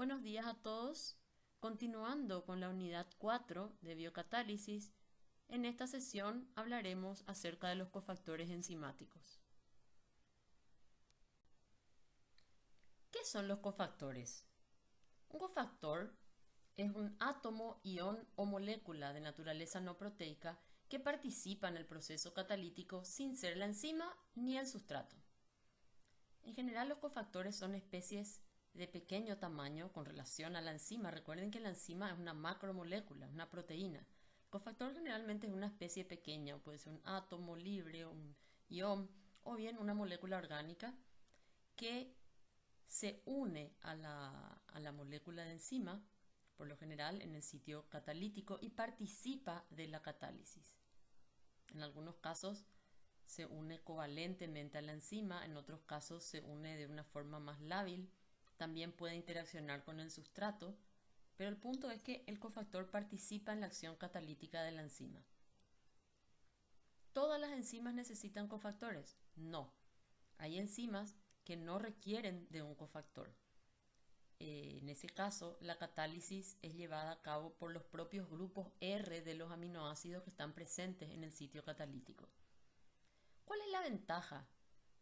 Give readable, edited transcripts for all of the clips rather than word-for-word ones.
Buenos días a todos. Continuando con la unidad 4 de biocatálisis, en esta sesión hablaremos acerca de los cofactores enzimáticos. ¿Qué son los cofactores? Un cofactor es un átomo, ion o molécula de naturaleza no proteica que participa en el proceso catalítico sin ser la enzima ni el sustrato. En general, los cofactores son especies de pequeño tamaño con relación a la enzima. Recuerden que la enzima es una macromolécula, una proteína. El cofactor generalmente es una especie pequeña, puede ser un átomo libre, un ion o bien una molécula orgánica que se une a la molécula de enzima, por lo general en el sitio catalítico, y participa de la catálisis. En algunos casos se une covalentemente a la enzima, en otros casos se une de una forma más lábil, también puede interaccionar con el sustrato, pero el punto es que el cofactor participa en la acción catalítica de la enzima. ¿Todas las enzimas necesitan cofactores? No. Hay enzimas que no requieren de un cofactor. En ese caso, la catálisis es llevada a cabo por los propios grupos R de los aminoácidos que están presentes en el sitio catalítico. ¿Cuál es la ventaja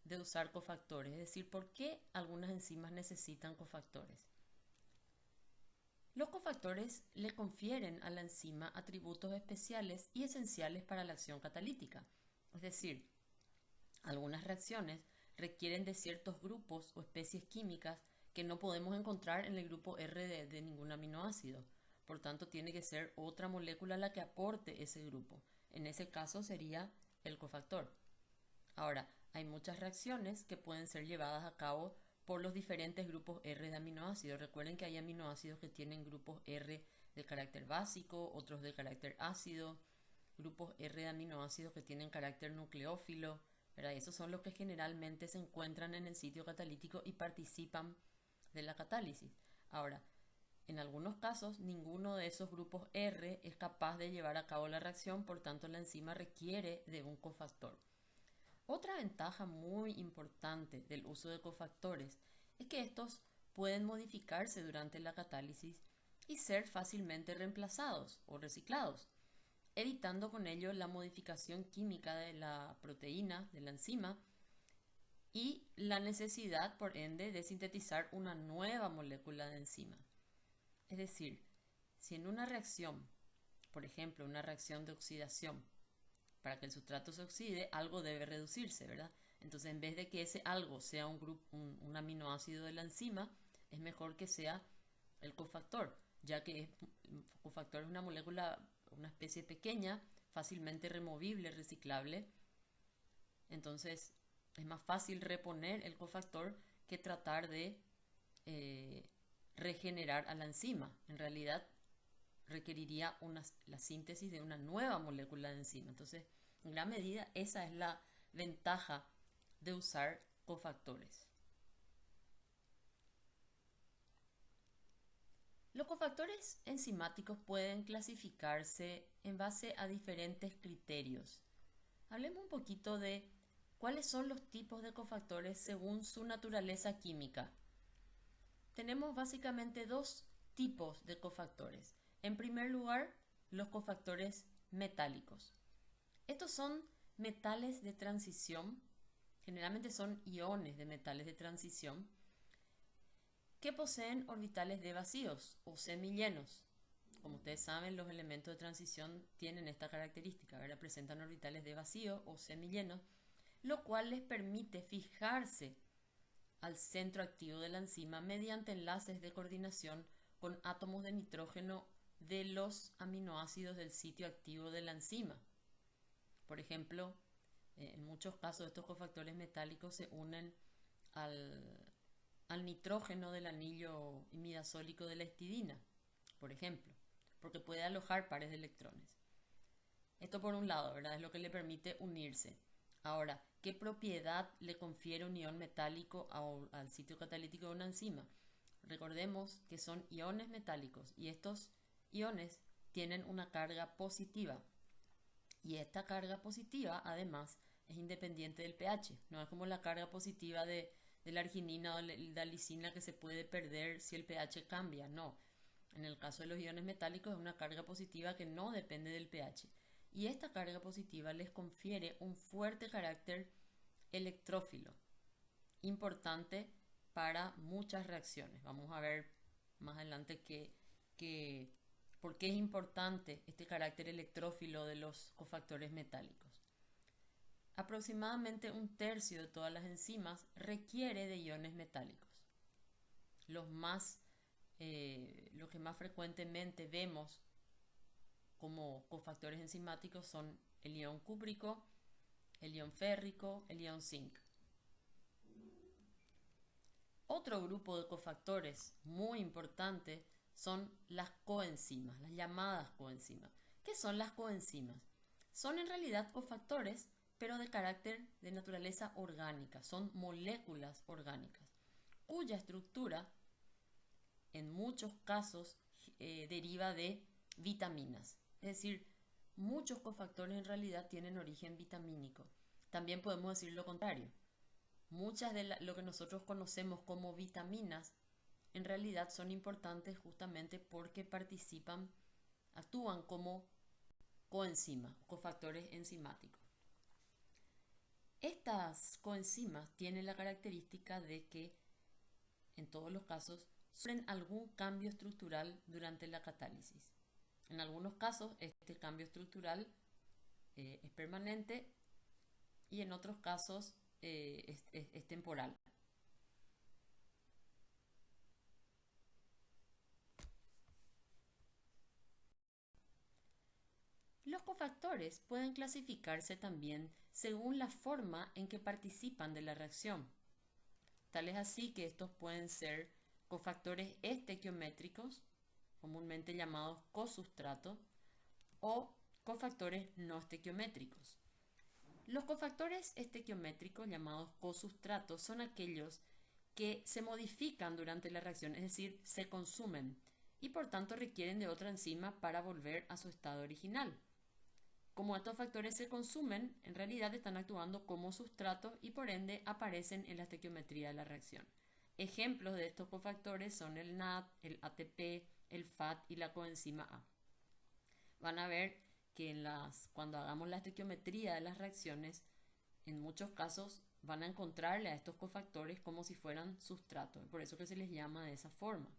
de usar cofactores? Es decir, ¿por qué algunas enzimas necesitan cofactores? Los cofactores le confieren a la enzima atributos especiales y esenciales para la acción catalítica. Es decir, algunas reacciones requieren de ciertos grupos o especies químicas que no podemos encontrar en el grupo R de ningún aminoácido. Por tanto, tiene que ser otra molécula la que aporte ese grupo. En ese caso sería el cofactor. Ahora, hay muchas reacciones que pueden ser llevadas a cabo por los diferentes grupos R de aminoácidos. Recuerden que hay aminoácidos que tienen grupos R de carácter básico, otros de carácter ácido, grupos R de aminoácidos que tienen carácter nucleófilo, ¿verdad? Esos son los que generalmente se encuentran en el sitio catalítico y participan de la catálisis. Ahora, en algunos casos, ninguno de esos grupos R es capaz de llevar a cabo la reacción, por tanto la enzima requiere de un cofactor. Otra ventaja muy importante del uso de cofactores es que estos pueden modificarse durante la catálisis y ser fácilmente reemplazados o reciclados, evitando con ello la modificación química de la proteína, de la enzima, y la necesidad, por ende, de sintetizar una nueva molécula de enzima. Es decir, si en una reacción, por ejemplo, una reacción de oxidación, para que el sustrato se oxide, algo debe reducirse, ¿verdad? Entonces, en vez de que ese algo sea un aminoácido de la enzima, es mejor que sea el cofactor, ya que el cofactor es una molécula, una especie pequeña, fácilmente removible, reciclable. Entonces, es más fácil reponer el cofactor que tratar de regenerar a la enzima. En realidad, requeriría la síntesis de una nueva molécula de enzima. Entonces, en gran medida, esa es la ventaja de usar cofactores. Los cofactores enzimáticos pueden clasificarse en base a diferentes criterios. Hablemos un poquito de cuáles son los tipos de cofactores según su naturaleza química. Tenemos básicamente dos tipos de cofactores. En primer lugar, los cofactores metálicos. Estos son metales de transición, generalmente son iones de metales de transición, que poseen orbitales de vacíos o semillenos. Como ustedes saben, los elementos de transición tienen esta característica, ¿verdad? Presentan orbitales de vacío o semillenos, lo cual les permite fijarse al centro activo de la enzima mediante enlaces de coordinación con átomos de nitrógeno de los aminoácidos del sitio activo de la enzima. Por ejemplo, en muchos casos estos cofactores metálicos se unen al nitrógeno del anillo imidazólico de la histidina, por ejemplo, porque puede alojar pares de electrones. Esto por un lado, ¿verdad? Es lo que le permite unirse. Ahora, ¿qué propiedad le confiere un ion metálico al sitio catalítico de una enzima? Recordemos que son iones metálicos y estos iones tienen una carga positiva. Y esta carga positiva, además, es independiente del pH. No es como la carga positiva de de la arginina o la lisina que se puede perder si el pH cambia. No. En el caso de los iones metálicos es una carga positiva que no depende del pH. Y esta carga positiva les confiere un fuerte carácter electrófilo, importante para muchas reacciones. Vamos a ver más adelante por qué es importante este carácter electrófilo de los cofactores metálicos. Aproximadamente un tercio de todas las enzimas requiere de iones metálicos. Los que más frecuentemente vemos como cofactores enzimáticos son el ion cúprico, el ion férrico, el ion zinc. Otro grupo de cofactores muy importante son las coenzimas, las llamadas coenzimas. ¿Qué son las coenzimas? Son en realidad cofactores, pero de carácter de naturaleza orgánica, son moléculas orgánicas, cuya estructura en muchos casos deriva de vitaminas. Es decir, muchos cofactores en realidad tienen origen vitamínico. También podemos decir lo contrario. Muchas de lo que nosotros conocemos como vitaminas en realidad son importantes justamente porque actúan como coenzimas, cofactores enzimáticos. Estas coenzimas tienen la característica de que en todos los casos sufren algún cambio estructural durante la catálisis. En algunos casos este cambio estructural es permanente y en otros casos es temporal. Los cofactores pueden clasificarse también según la forma en que participan de la reacción. Tal es así que estos pueden ser cofactores estequiométricos, comúnmente llamados cosustrato, o cofactores no estequiométricos. Los cofactores estequiométricos, llamados cosustratos, son aquellos que se modifican durante la reacción, es decir, se consumen, y por tanto requieren de otra enzima para volver a su estado original. Como estos factores se consumen, en realidad están actuando como sustratos y por ende aparecen en la estequiometría de la reacción. Ejemplos de estos cofactores son el NAD, el ATP, el FAT y la coenzima A. Van a ver que cuando hagamos la estequiometría de las reacciones, en muchos casos van a encontrarle a estos cofactores como si fueran sustratos, por eso que se les llama de esa forma.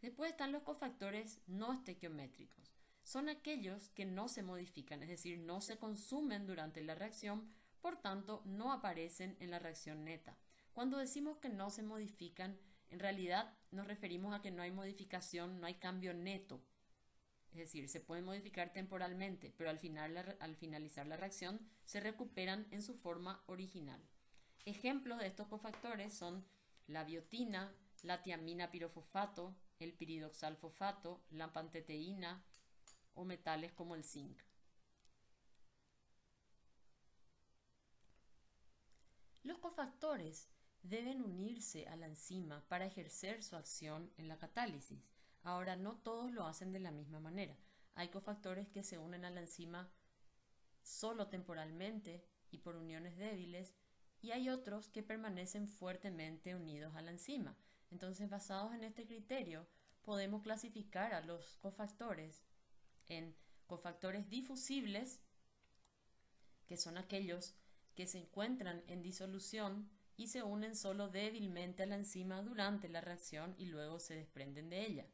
Después están los cofactores no estequiométricos. Son aquellos que no se modifican, es decir, no se consumen durante la reacción, por tanto no aparecen en la reacción neta. Cuando decimos que no se modifican, en realidad nos referimos a que no hay modificación, no hay cambio neto. Es decir, se pueden modificar temporalmente, pero al finalizar la reacción se recuperan en su forma original. Ejemplos de estos cofactores son la biotina, la tiamina pirofosfato, el piridoxalfosfato, la panteteína o metales como el zinc. Los cofactores deben unirse a la enzima para ejercer su acción en la catálisis. Ahora, no todos lo hacen de la misma manera. Hay cofactores que se unen a la enzima solo temporalmente y por uniones débiles, y hay otros que permanecen fuertemente unidos a la enzima. Entonces, basados en este criterio, podemos clasificar a los cofactores en cofactores difusibles, que son aquellos que se encuentran en disolución y se unen solo débilmente a la enzima durante la reacción y luego se desprenden de ella.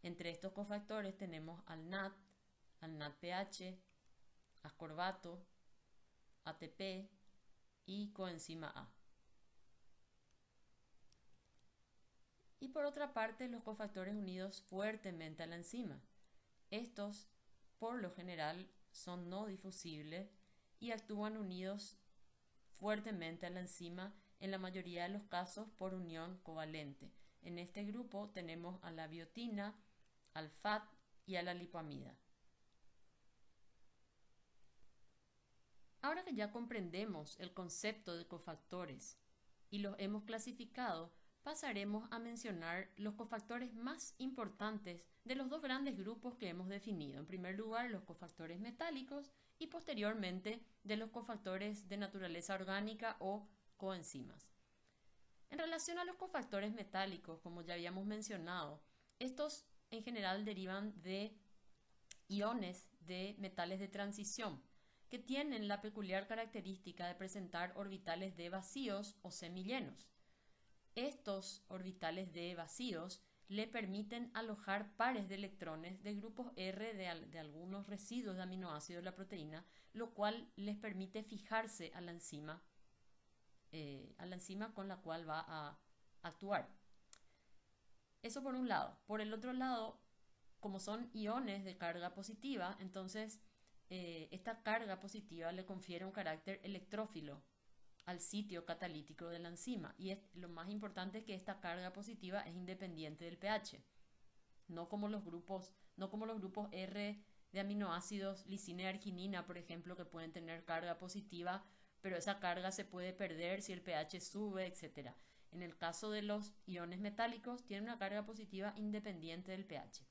Entre estos cofactores tenemos al NADPH, ascorbato, ATP y coenzima A. Y por otra parte, los cofactores unidos fuertemente a la enzima. Estos, por lo general, son no difusibles y actúan unidos fuertemente a la enzima, en la mayoría de los casos por unión covalente. En este grupo tenemos a la biotina, al FAT y a la lipoamida. Ahora que ya comprendemos el concepto de cofactores y los hemos clasificado, pasaremos a mencionar los cofactores más importantes de los dos grandes grupos que hemos definido. En primer lugar, los cofactores metálicos y posteriormente de los cofactores de naturaleza orgánica o coenzimas. En relación a los cofactores metálicos, como ya habíamos mencionado, estos en general derivan de iones de metales de transición, que tienen la peculiar característica de presentar orbitales de vacíos o semillenos. Estos orbitales de vacíos le permiten alojar pares de electrones de grupos R de algunos residuos de aminoácidos de la proteína, lo cual les permite fijarse a la enzima con la cual va a actuar. Eso por un lado. Por el otro lado, como son iones de carga positiva, entonces esta carga positiva le confiere un carácter electrófilo al sitio catalítico de la enzima. Y lo más importante es que esta carga positiva es independiente del pH. No como los grupos R de aminoácidos, lisina y arginina, por ejemplo, que pueden tener carga positiva, pero esa carga se puede perder si el pH sube, etc. En el caso de los iones metálicos, tienen una carga positiva independiente del pH.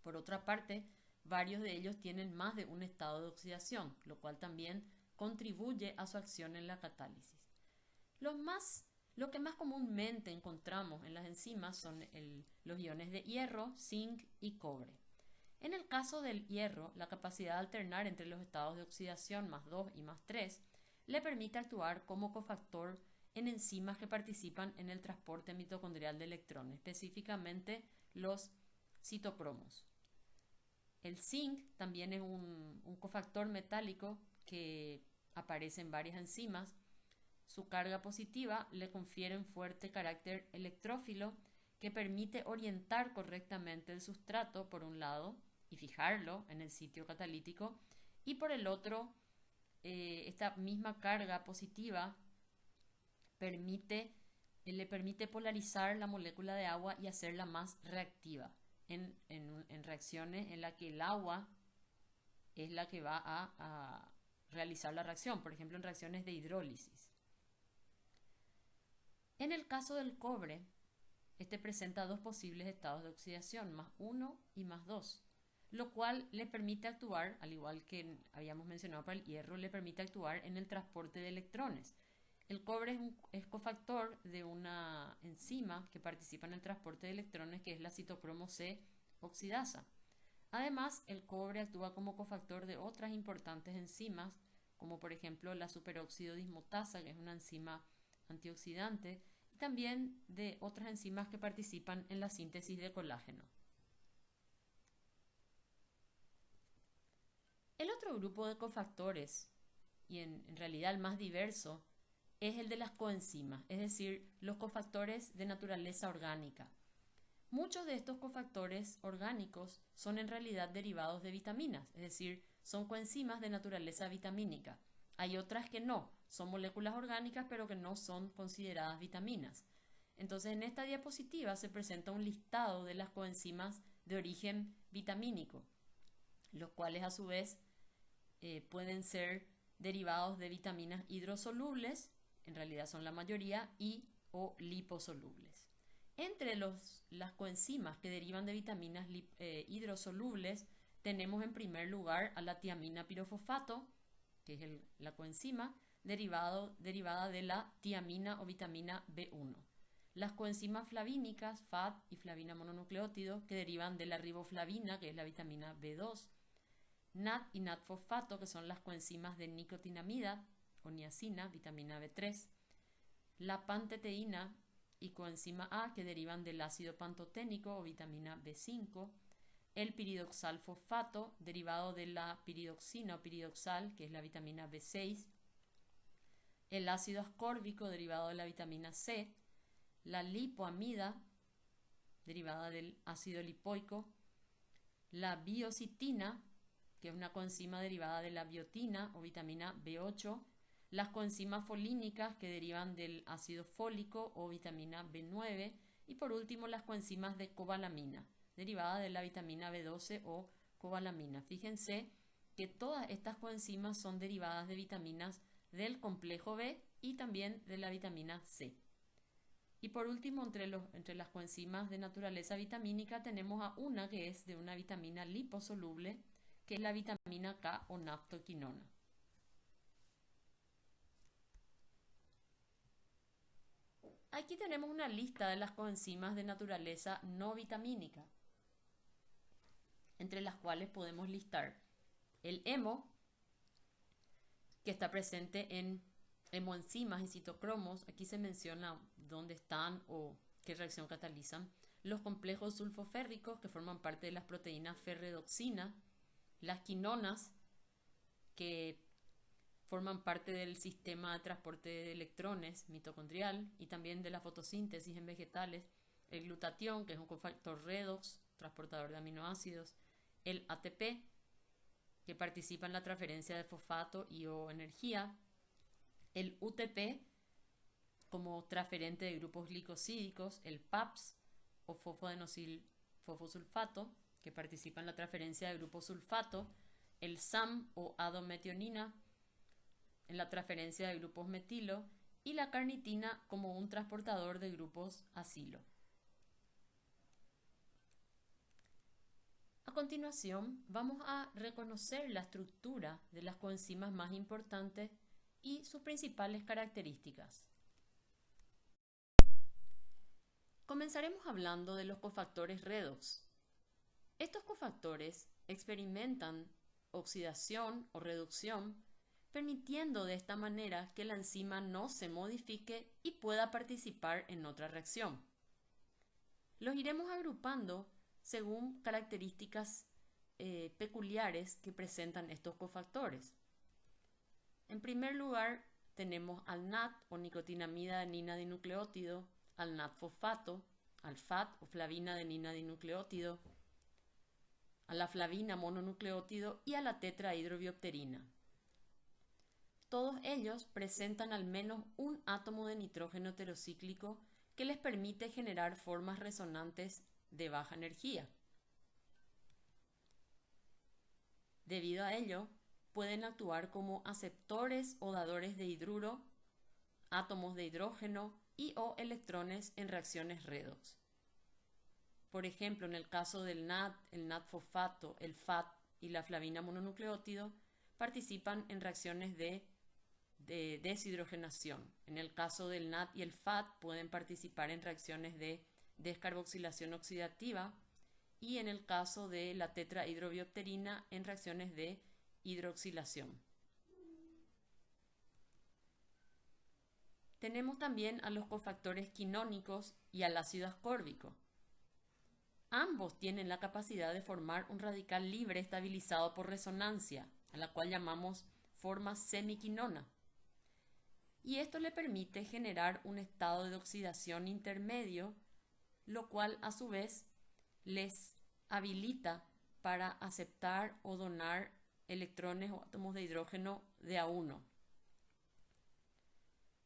Por otra parte, varios de ellos tienen más de un estado de oxidación, lo cual también contribuye a su acción en la catálisis. Lo que más comúnmente encontramos en las enzimas son los iones de hierro, zinc y cobre. En el caso del hierro, la capacidad de alternar entre los estados de oxidación más 2 y más 3 le permite actuar como cofactor en enzimas que participan en el transporte mitocondrial de electrones, específicamente los citocromos. El zinc también es un cofactor metálico que aparece en varias enzimas. Su carga positiva le confiere un fuerte carácter electrófilo que permite orientar correctamente el sustrato por un lado y fijarlo en el sitio catalítico, y por el otro, esta misma carga positiva le permite polarizar la molécula de agua y hacerla más reactiva en reacciones en las que el agua es la que va a realizar la reacción, por ejemplo en reacciones de hidrólisis. En el caso del cobre, este presenta dos posibles estados de oxidación, más 1 y más 2, lo cual le permite actuar, al igual que habíamos mencionado para el hierro, le permite actuar en el transporte de electrones. El cobre es cofactor de una enzima que participa en el transporte de electrones, que es la citocromo C oxidasa. Además, el cobre actúa como cofactor de otras importantes enzimas, como por ejemplo la superóxido dismutasa, que es una enzima antioxidante, y también de otras enzimas que participan en la síntesis de colágeno. El otro grupo de cofactores, y en realidad el más diverso, es el de las coenzimas, es decir, los cofactores de naturaleza orgánica. Muchos de estos cofactores orgánicos son en realidad derivados de vitaminas, es decir, son coenzimas de naturaleza vitamínica. Hay otras que no, son moléculas orgánicas pero que no son consideradas vitaminas. Entonces en esta diapositiva se presenta un listado de las coenzimas de origen vitamínico, los cuales a su vez pueden ser derivados de vitaminas hidrosolubles, en realidad son la mayoría, y o liposolubles. Entre las coenzimas que derivan de vitaminas hidrosolubles tenemos en primer lugar a la tiamina pirofosfato, que es la coenzima derivada de la tiamina o vitamina B1. Las coenzimas flavínicas, FAD y flavina mononucleótido, que derivan de la riboflavina, que es la vitamina B2. NAD y NAD-fosfato, que son las coenzimas de nicotinamida o niacina, vitamina B3. La panteteína y coenzima A, que derivan del ácido pantoténico o vitamina B5. El piridoxal fosfato, derivado de la piridoxina o piridoxal, que es la vitamina B6. El ácido ascórbico, derivado de la vitamina C. La lipoamida, derivada del ácido lipoico. La biocitina, que es una coenzima derivada de la biotina o vitamina B8. Las coenzimas folínicas, que derivan del ácido fólico o vitamina B9, y por último las coenzimas de cobalamina, derivada de la vitamina B12 o cobalamina. Fíjense que todas estas coenzimas son derivadas de vitaminas del complejo B y también de la vitamina C. Y por último, entre las coenzimas de naturaleza vitamínica tenemos a una que es de una vitamina liposoluble, que es la vitamina K o naftoquinona. Aquí tenemos una lista de las coenzimas de naturaleza no vitamínica, entre las cuales podemos listar el hemo, que está presente en hemoenzimas y citocromos. Aquí se menciona dónde están o qué reacción catalizan. Los complejos sulfoférricos, que forman parte de las proteínas ferredoxina. Las quinonas, que forman parte del sistema de transporte de electrones mitocondrial y también de la fotosíntesis en vegetales. El glutatión, que es un cofactor redox, transportador de aminoácidos. El ATP, que participa en la transferencia de fosfato y o energía. El UTP, como transferente de grupos glicosídicos. El PAPS, o fosfodenosil-fosfosulfato, que participa en la transferencia de grupos sulfato. El SAM, o adometionina, en la transferencia de grupos metilo. Y la carnitina, como un transportador de grupos acilo. A continuación, vamos a reconocer la estructura de las coenzimas más importantes y sus principales características. Comenzaremos hablando de los cofactores redox. Estos cofactores experimentan oxidación o reducción, permitiendo de esta manera que la enzima no se modifique y pueda participar en otra reacción. Los iremos agrupando según características peculiares que presentan estos cofactores. En primer lugar, tenemos al NAD, o nicotinamida adenina dinucleótido, al NAD-fosfato, al FAT, o flavina adenina dinucleótido, a la flavina mononucleótido y a la tetrahidrobiopterina. Todos ellos presentan al menos un átomo de nitrógeno heterocíclico que les permite generar formas resonantes de baja energía. Debido a ello, pueden actuar como aceptores o dadores de hidruro, átomos de hidrógeno y o electrones en reacciones redox. Por ejemplo, en el caso del NAD, el NAD-fosfato, el FAT y la flavina mononucleótido participan en reacciones de deshidrogenación. En el caso del NAD y el FAT pueden participar en reacciones de descarboxilación oxidativa, y en el caso de la tetrahidrobiopterina en reacciones de hidroxilación. Tenemos también a los cofactores quinónicos y al ácido ascórbico. Ambos tienen la capacidad de formar un radical libre estabilizado por resonancia, a la cual llamamos forma semiquinona. Y esto le permite generar un estado de oxidación intermedio, lo cual a su vez les habilita para aceptar o donar electrones o átomos de hidrógeno de A1.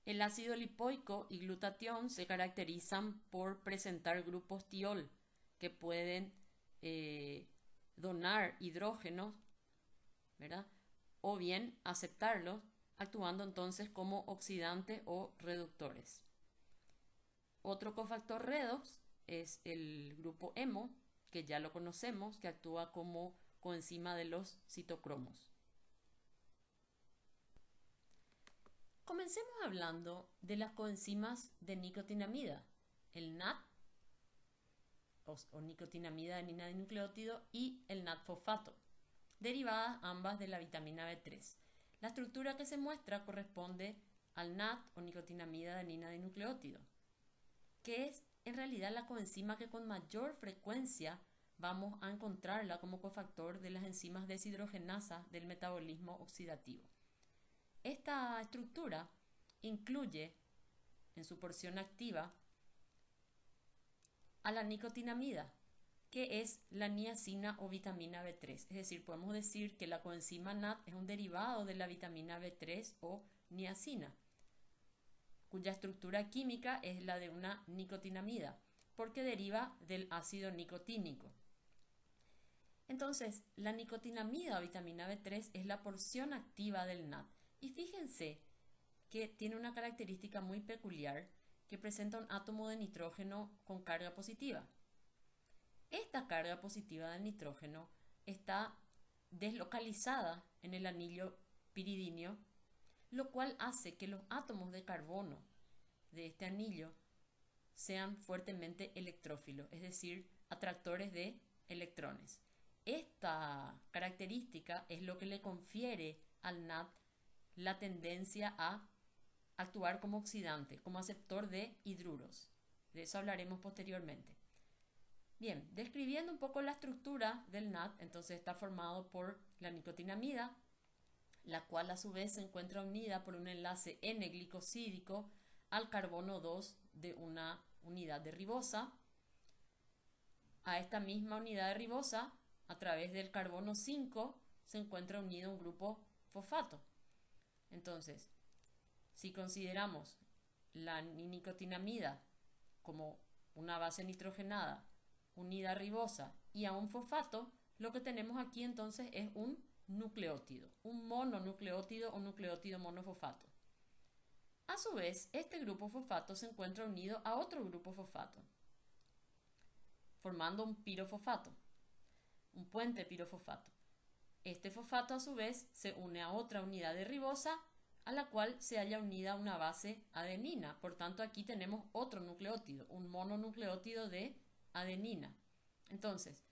El ácido lipoico y glutatión se caracterizan por presentar grupos tiol que pueden donar hidrógenos, ¿verdad? O bien aceptarlos, actuando entonces como oxidantes o reductores. Otro cofactor redox es el grupo hemo, que ya lo conocemos, que actúa como coenzima de los citocromos. Comencemos hablando de las coenzimas de nicotinamida, el NAD, o nicotinamida adenina dinucleótido, y el NAD-fosfato, derivadas ambas de la vitamina B3. La estructura que se muestra corresponde al NAD, o nicotinamida adenina dinucleótido, que es en realidad la coenzima que con mayor frecuencia vamos a encontrarla como cofactor de las enzimas deshidrogenasas del metabolismo oxidativo. Esta estructura incluye en su porción activa a la nicotinamida, que es la niacina o vitamina B3. Es decir, podemos decir que la coenzima NAD es un derivado de la vitamina B3 o niacina, cuya estructura química es la de una nicotinamida, porque deriva del ácido nicotínico. Entonces, la nicotinamida o vitamina B3 es la porción activa del NAD. Y fíjense que tiene una característica muy peculiar, que presenta un átomo de nitrógeno con carga positiva. Esta carga positiva del nitrógeno está deslocalizada en el anillo piridíneo, lo cual hace que los átomos de carbono de este anillo sean fuertemente electrófilos, es decir, atractores de electrones. Esta característica es lo que le confiere al NAD la tendencia a actuar como oxidante, como aceptor de hidruros. De eso hablaremos posteriormente. Bien, describiendo un poco la estructura del NAD, entonces está formado por la nicotinamida, la cual a su vez se encuentra unida por un enlace N-glicosídico al carbono 2 de una unidad de ribosa. A esta misma unidad de ribosa, a través del carbono 5, se encuentra unido un grupo fosfato. Entonces, si consideramos la nicotinamida como una base nitrogenada unida a ribosa y a un fosfato, lo que tenemos aquí entonces es un nucleótido, un mononucleótido o nucleótido monofosfato. A su vez, este grupo fosfato se encuentra unido a otro grupo fosfato, formando un pirofosfato, un puente pirofosfato. Este fosfato a su vez se une a otra unidad de ribosa a la cual se halla unida una base adenina. Por tanto, aquí tenemos otro nucleótido, un mononucleótido de adenina. Entonces,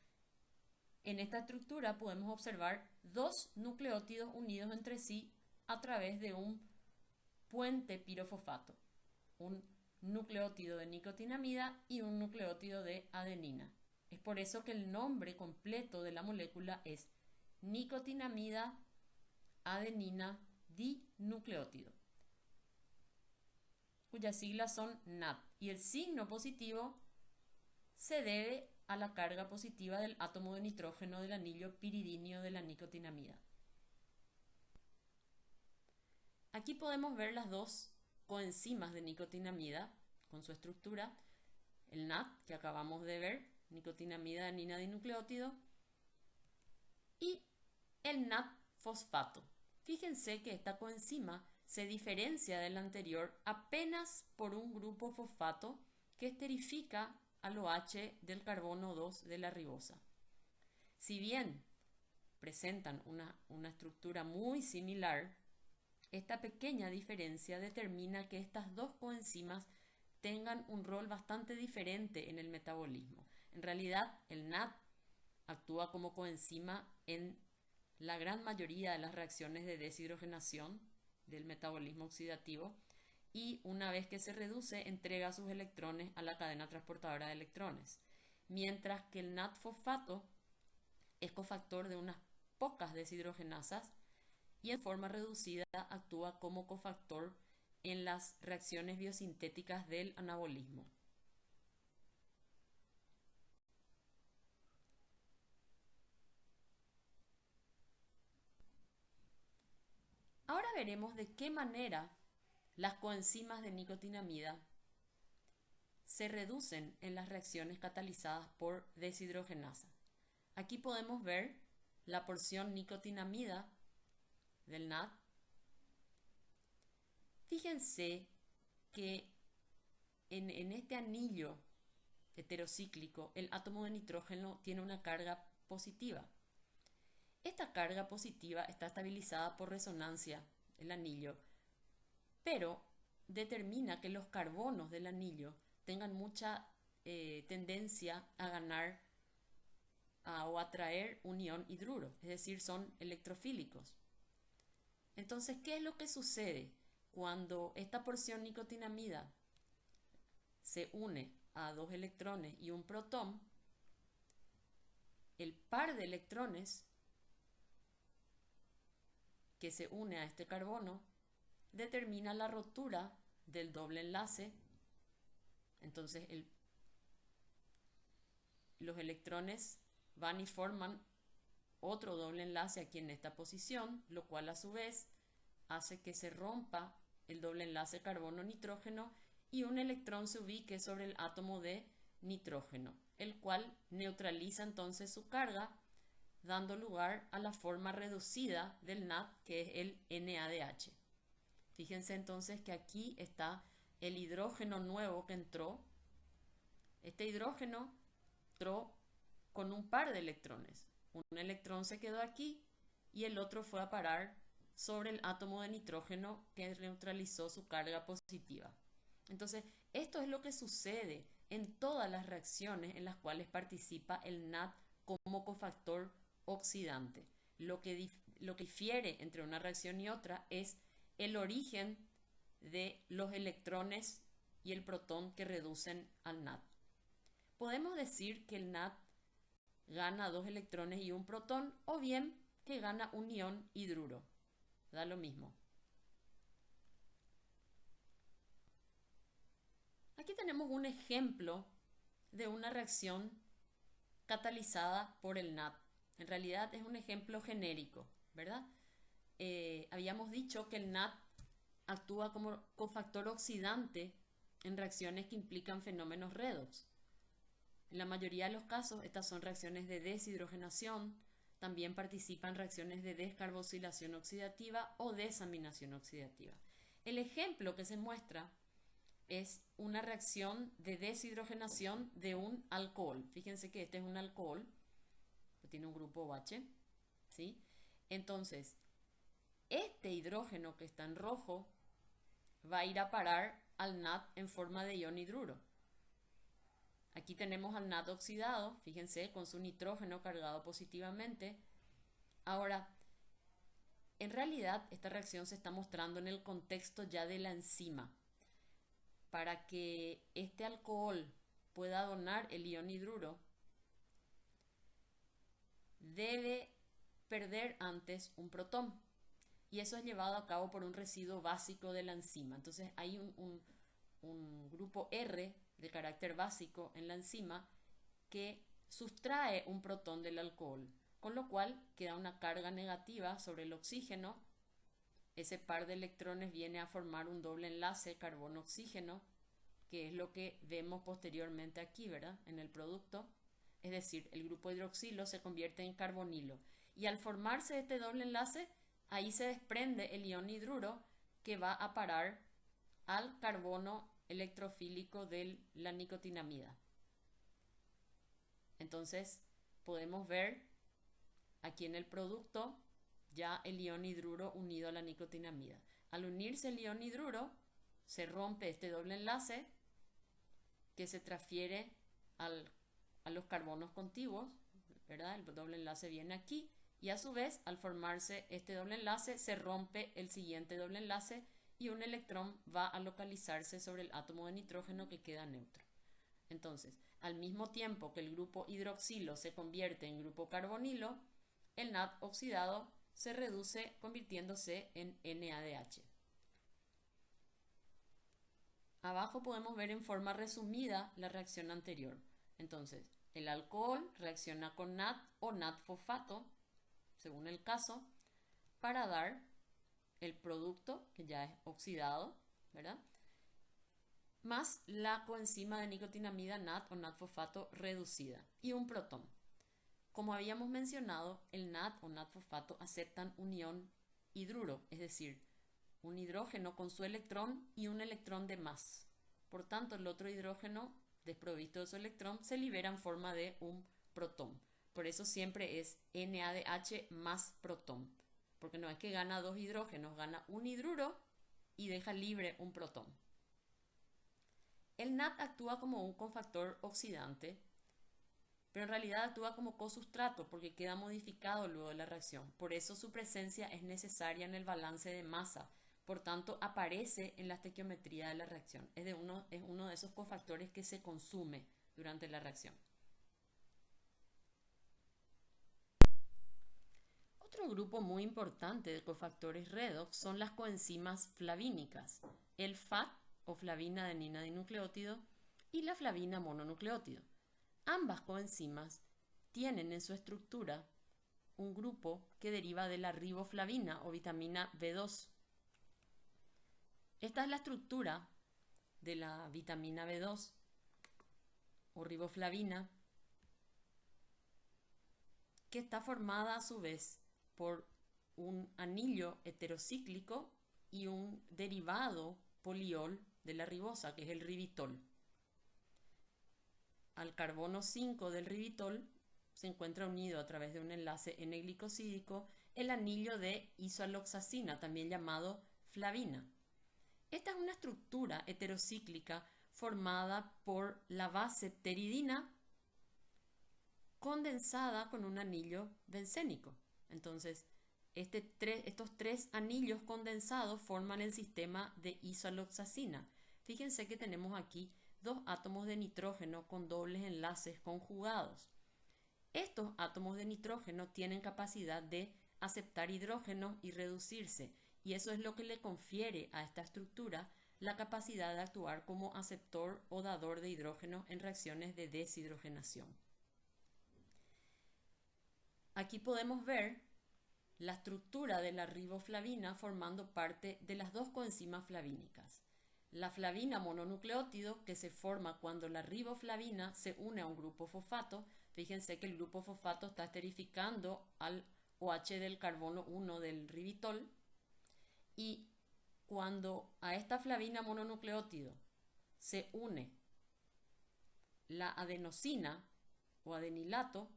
en esta estructura podemos observar dos nucleótidos unidos entre sí a través de un puente pirofosfato, un nucleótido de nicotinamida y un nucleótido de adenina. Es por eso que el nombre completo de la molécula es nicotinamida adenina dinucleótido, cuyas siglas son NAD, y el signo positivo se debe a la carga positiva del átomo de nitrógeno del anillo piridíneo de la nicotinamida. Aquí podemos ver las dos coenzimas de nicotinamida con su estructura, el NAD que acabamos de ver, nicotinamida adenina dinucleótido, y el NAD fosfato. Fíjense que esta coenzima se diferencia del anterior apenas por un grupo fosfato que esterifica al OH del carbono 2 de la ribosa. Si bien presentan una estructura muy similar, esta pequeña diferencia determina que estas dos coenzimas tengan un rol bastante diferente en el metabolismo. En realidad, el NAD actúa como coenzima en la gran mayoría de las reacciones de deshidrogenación del metabolismo oxidativo y una vez que se reduce entrega sus electrones a la cadena transportadora de electrones, mientras que el NAD fosfato es cofactor de unas pocas deshidrogenasas y en forma reducida actúa como cofactor en las reacciones biosintéticas del anabolismo. Ahora veremos de qué manera las coenzimas de nicotinamida se reducen en las reacciones catalizadas por deshidrogenasa. Aquí podemos ver la porción nicotinamida del NAD. Fíjense que en este anillo heterocíclico el átomo de nitrógeno tiene una carga positiva. Esta carga positiva está estabilizada por resonancia, el anillo, pero determina que los carbonos del anillo tengan mucha tendencia a ganar o atraer un ion hidruro, es decir, son electrofílicos. Entonces, ¿qué es lo que sucede cuando esta porción nicotinamida se une a dos electrones y un protón? El par de electrones que se une a este carbono determina la rotura del doble enlace. Entonces los electrones van y forman otro doble enlace aquí en esta posición, lo cual a su vez hace que se rompa el doble enlace carbono-nitrógeno y un electrón se ubique sobre el átomo de nitrógeno, el cual neutraliza entonces su carga, dando lugar a la forma reducida del NAD, que es el NADH. Fíjense entonces que aquí está el hidrógeno nuevo que entró. Este hidrógeno entró con un par de electrones. Un electrón se quedó aquí y el otro fue a parar sobre el átomo de nitrógeno que neutralizó su carga positiva. Entonces, esto es lo que sucede en todas las reacciones en las cuales participa el NAD como cofactor oxidante. Lo que difiere entre una reacción y otra es el origen de los electrones y el protón que reducen al NAD. Podemos decir que el NAD gana 2 electrones y un protón, o bien que gana un ion hidruro. Da lo mismo. Aquí tenemos un ejemplo de una reacción catalizada por el NAD. En realidad es un ejemplo genérico, ¿verdad? Habíamos dicho que el NAD actúa como cofactor oxidante en reacciones que implican fenómenos redox. En la mayoría de los casos, estas son reacciones de deshidrogenación. También participan reacciones de descarboxilación oxidativa o desaminación oxidativa. El ejemplo que se muestra es una reacción de deshidrogenación de un alcohol. Fíjense que este es un alcohol, que tiene un grupo OH, ¿sí? Entonces, este hidrógeno que está en rojo va a ir a parar al NAD en forma de ion hidruro. Aquí tenemos al NAD oxidado, fíjense, con su nitrógeno cargado positivamente. Ahora, en realidad, esta reacción se está mostrando en el contexto ya de la enzima. Para que este alcohol pueda donar el ion hidruro, debe perder antes un protón. Y eso es llevado a cabo por un residuo básico de la enzima. Entonces hay un grupo R de carácter básico en la enzima que sustrae un protón del alcohol, con lo cual queda una carga negativa sobre el oxígeno. Ese par de electrones viene a formar un doble enlace carbono-oxígeno, que es lo que vemos posteriormente aquí, ¿verdad? En el producto. Es decir, el grupo hidroxilo se convierte en carbonilo. Y al formarse este doble enlace, ahí se desprende el ion hidruro que va a parar al carbono electrofílico de la nicotinamida. Entonces, podemos ver aquí en el producto ya el ion hidruro unido a la nicotinamida. Al unirse el ion hidruro, se rompe este doble enlace que se transfiere a los carbonos contiguos, ¿verdad? El doble enlace viene aquí y a su vez, al formarse este doble enlace, se rompe el siguiente doble enlace y un electrón va a localizarse sobre el átomo de nitrógeno que queda neutro. Entonces, al mismo tiempo que el grupo hidroxilo se convierte en grupo carbonilo, el NAD oxidado se reduce convirtiéndose en NADH. Abajo podemos ver en forma resumida la reacción anterior. Entonces, el alcohol reacciona con NAD o NAD-fosfato, según el caso, para dar el producto, que ya es oxidado, ¿verdad? Más la coenzima de nicotinamida NAD o NAD-fosfato reducida y un protón. Como habíamos mencionado, el NAD o NAD-fosfato aceptan un ion hidruro, es decir, un hidrógeno con su electrón y un electrón de más. Por tanto, el otro hidrógeno desprovisto de su electrón se libera en forma de un protón. Por eso siempre es NADH más protón, porque no es que gana 2 hidrógenos, gana un hidruro y deja libre un protón. El NAD actúa como un cofactor oxidante, pero en realidad actúa como cosustrato porque queda modificado luego de la reacción. Por eso su presencia es necesaria en el balance de masa. Por tanto, aparece en la estequiometría de la reacción. Es uno de esos cofactores que se consume durante la reacción. Otro grupo muy importante de cofactores redox son las coenzimas flavínicas, el FAT o flavina adenina dinucleótido y la flavina mononucleótido. Ambas coenzimas tienen en su estructura un grupo que deriva de la riboflavina o vitamina B2. Esta es la estructura de la vitamina B2 o riboflavina, que está formada a su vez por un anillo heterocíclico y un derivado poliol de la ribosa, que es el ribitol. Al carbono 5 del ribitol se encuentra unido a través de un enlace N-glicosídico el anillo de isoaloxacina, también llamado flavina. Esta es una estructura heterocíclica formada por la base pteridina condensada con un anillo bencénico. Entonces, estos tres anillos condensados forman el sistema de isoaloxacina. Fíjense que tenemos aquí dos átomos de nitrógeno con dobles enlaces conjugados. Estos átomos de nitrógeno tienen capacidad de aceptar hidrógeno y reducirse, y eso es lo que le confiere a esta estructura la capacidad de actuar como aceptor o dador de hidrógeno en reacciones de deshidrogenación. Aquí podemos ver la estructura de la riboflavina formando parte de las dos coenzimas flavínicas. La flavina mononucleótido, que se forma cuando la riboflavina se une a un grupo fosfato. Fíjense que el grupo fosfato está esterificando al OH del carbono 1 del ribitol. Y cuando a esta flavina mononucleótido se une la adenosina o adenilato,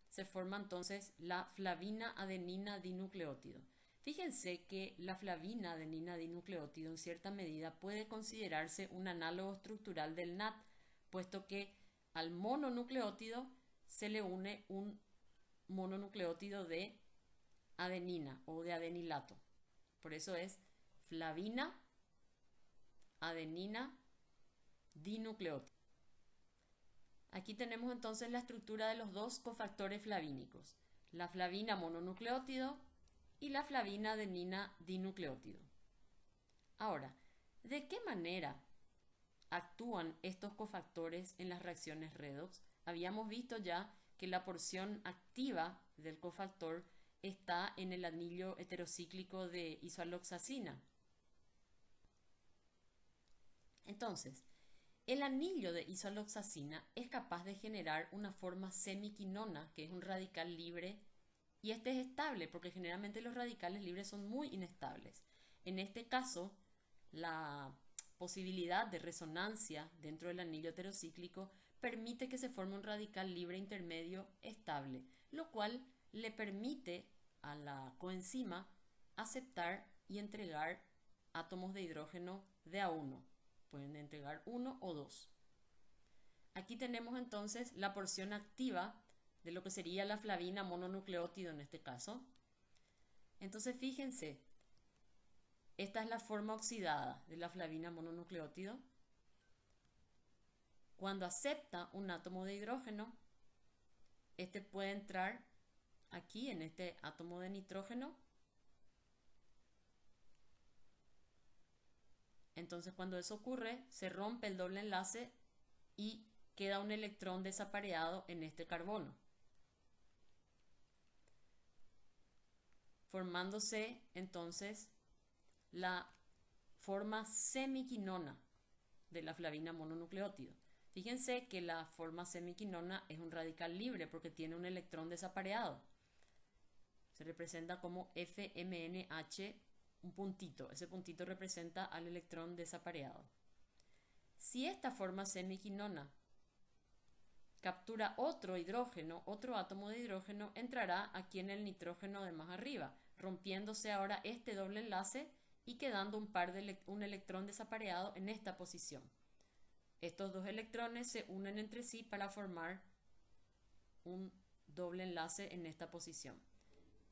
se forma entonces la flavina adenina dinucleótido. Fíjense que la flavina adenina dinucleótido en cierta medida puede considerarse un análogo estructural del NAD, puesto que al mononucleótido se le une un mononucleótido de adenina o de adenilato. Por eso es flavina adenina dinucleótido. Aquí tenemos entonces la estructura de los dos cofactores flavínicos, la flavina mononucleótido y la flavina adenina dinucleótido. Ahora, ¿de qué manera actúan estos cofactores en las reacciones redox? Habíamos visto ya que la porción activa del cofactor está en el anillo heterocíclico de isoaloxacina. Entonces, el anillo de isoaloxacina es capaz de generar una forma semiquinona, que es un radical libre, y este es estable porque generalmente los radicales libres son muy inestables. En este caso, la posibilidad de resonancia dentro del anillo heterocíclico permite que se forme un radical libre intermedio estable, lo cual le permite a la coenzima aceptar y entregar átomos de hidrógeno de A1. Pueden entregar 1 o 2. Aquí tenemos entonces la porción activa de lo que sería la flavina mononucleótido en este caso. Entonces fíjense, esta es la forma oxidada de la flavina mononucleótido. Cuando acepta un átomo de hidrógeno, este puede entrar aquí en este átomo de nitrógeno. Entonces cuando eso ocurre, se rompe el doble enlace y queda un electrón desapareado en este carbono, formándose entonces la forma semiquinona de la flavina mononucleótido. Fíjense que la forma semiquinona es un radical libre porque tiene un electrón desapareado. Se representa como FMNH, un puntito. Ese puntito representa al electrón desapareado. Si esta forma semiquinona captura otro hidrógeno, otro átomo de hidrógeno, entrará aquí en el nitrógeno de más arriba, rompiéndose ahora este doble enlace y quedando un electrón desapareado en esta posición. Estos dos electrones se unen entre sí para formar un doble enlace en esta posición.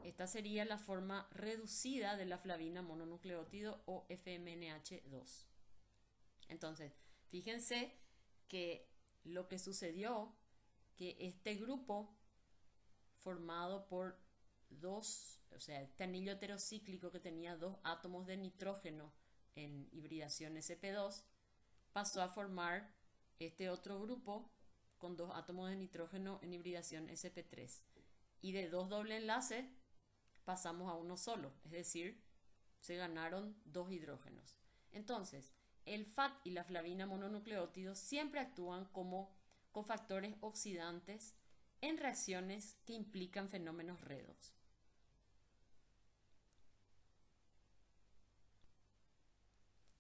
Esta sería la forma reducida de la flavina mononucleótido o FMNH2. Entonces, fíjense que lo que sucedió, que este grupo formado por este anillo heterocíclico que tenía dos átomos de nitrógeno en hibridación sp2, pasó a formar este otro grupo con dos átomos de nitrógeno en hibridación sp3. Y de dos doble enlaces pasamos a uno solo, es decir, se ganaron dos hidrógenos. Entonces, el FAT y la flavina mononucleótido siempre actúan como cofactores oxidantes en reacciones que implican fenómenos redox.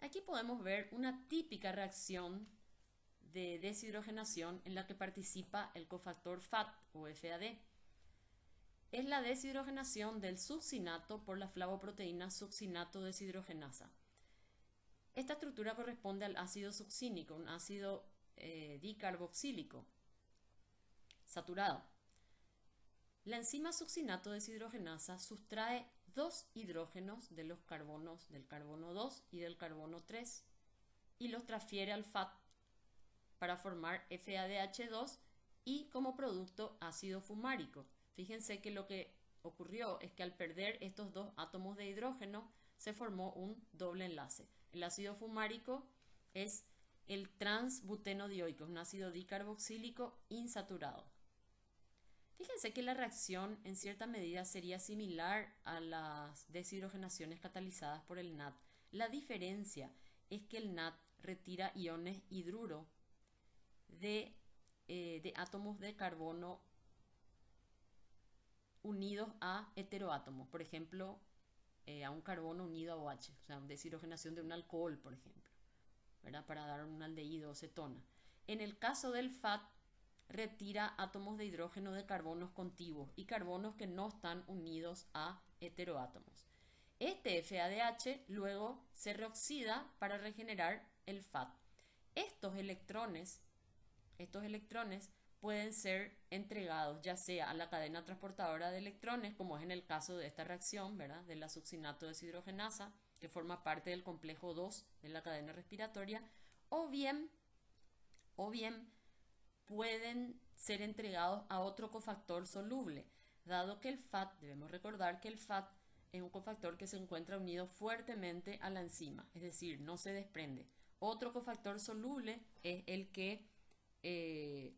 Aquí podemos ver una típica reacción de deshidrogenación en la que participa el cofactor FAT o FAD. Es la deshidrogenación del succinato por la flavoproteína succinato deshidrogenasa. Esta estructura corresponde al ácido succínico, un ácido dicarboxílico saturado. La enzima succinato deshidrogenasa sustrae dos hidrógenos de los carbonos del carbono 2 y del carbono 3 y los transfiere al FAT para formar FADH2 y como producto ácido fumárico. Fíjense que lo que ocurrió es que al perder estos dos átomos de hidrógeno se formó un doble enlace. El ácido fumárico es el transbuteno dioico, un ácido dicarboxílico insaturado. Fíjense que la reacción en cierta medida sería similar a las deshidrogenaciones catalizadas por el NAD. La diferencia es que el NAD retira iones hidruro de átomos de carbono unidos a heteroátomos, por ejemplo, a un carbono unido a OH, o sea, deshidrogenación de un alcohol, por ejemplo, ¿verdad? Para dar un aldehído o cetona. En el caso del FAT, retira átomos de hidrógeno de carbonos contiguos y carbonos que no están unidos a heteroátomos. Este FADH luego se reoxida para regenerar el FAT. Estos electrones pueden ser entregados ya sea a la cadena transportadora de electrones, como es en el caso de esta reacción, ¿verdad? De la succinato deshidrogenasa, que forma parte del complejo 2 de la cadena respiratoria, o bien pueden ser entregados a otro cofactor soluble, dado que el FAT, debemos recordar que el FAT es un cofactor que se encuentra unido fuertemente a la enzima, es decir, no se desprende. Otro cofactor soluble es el que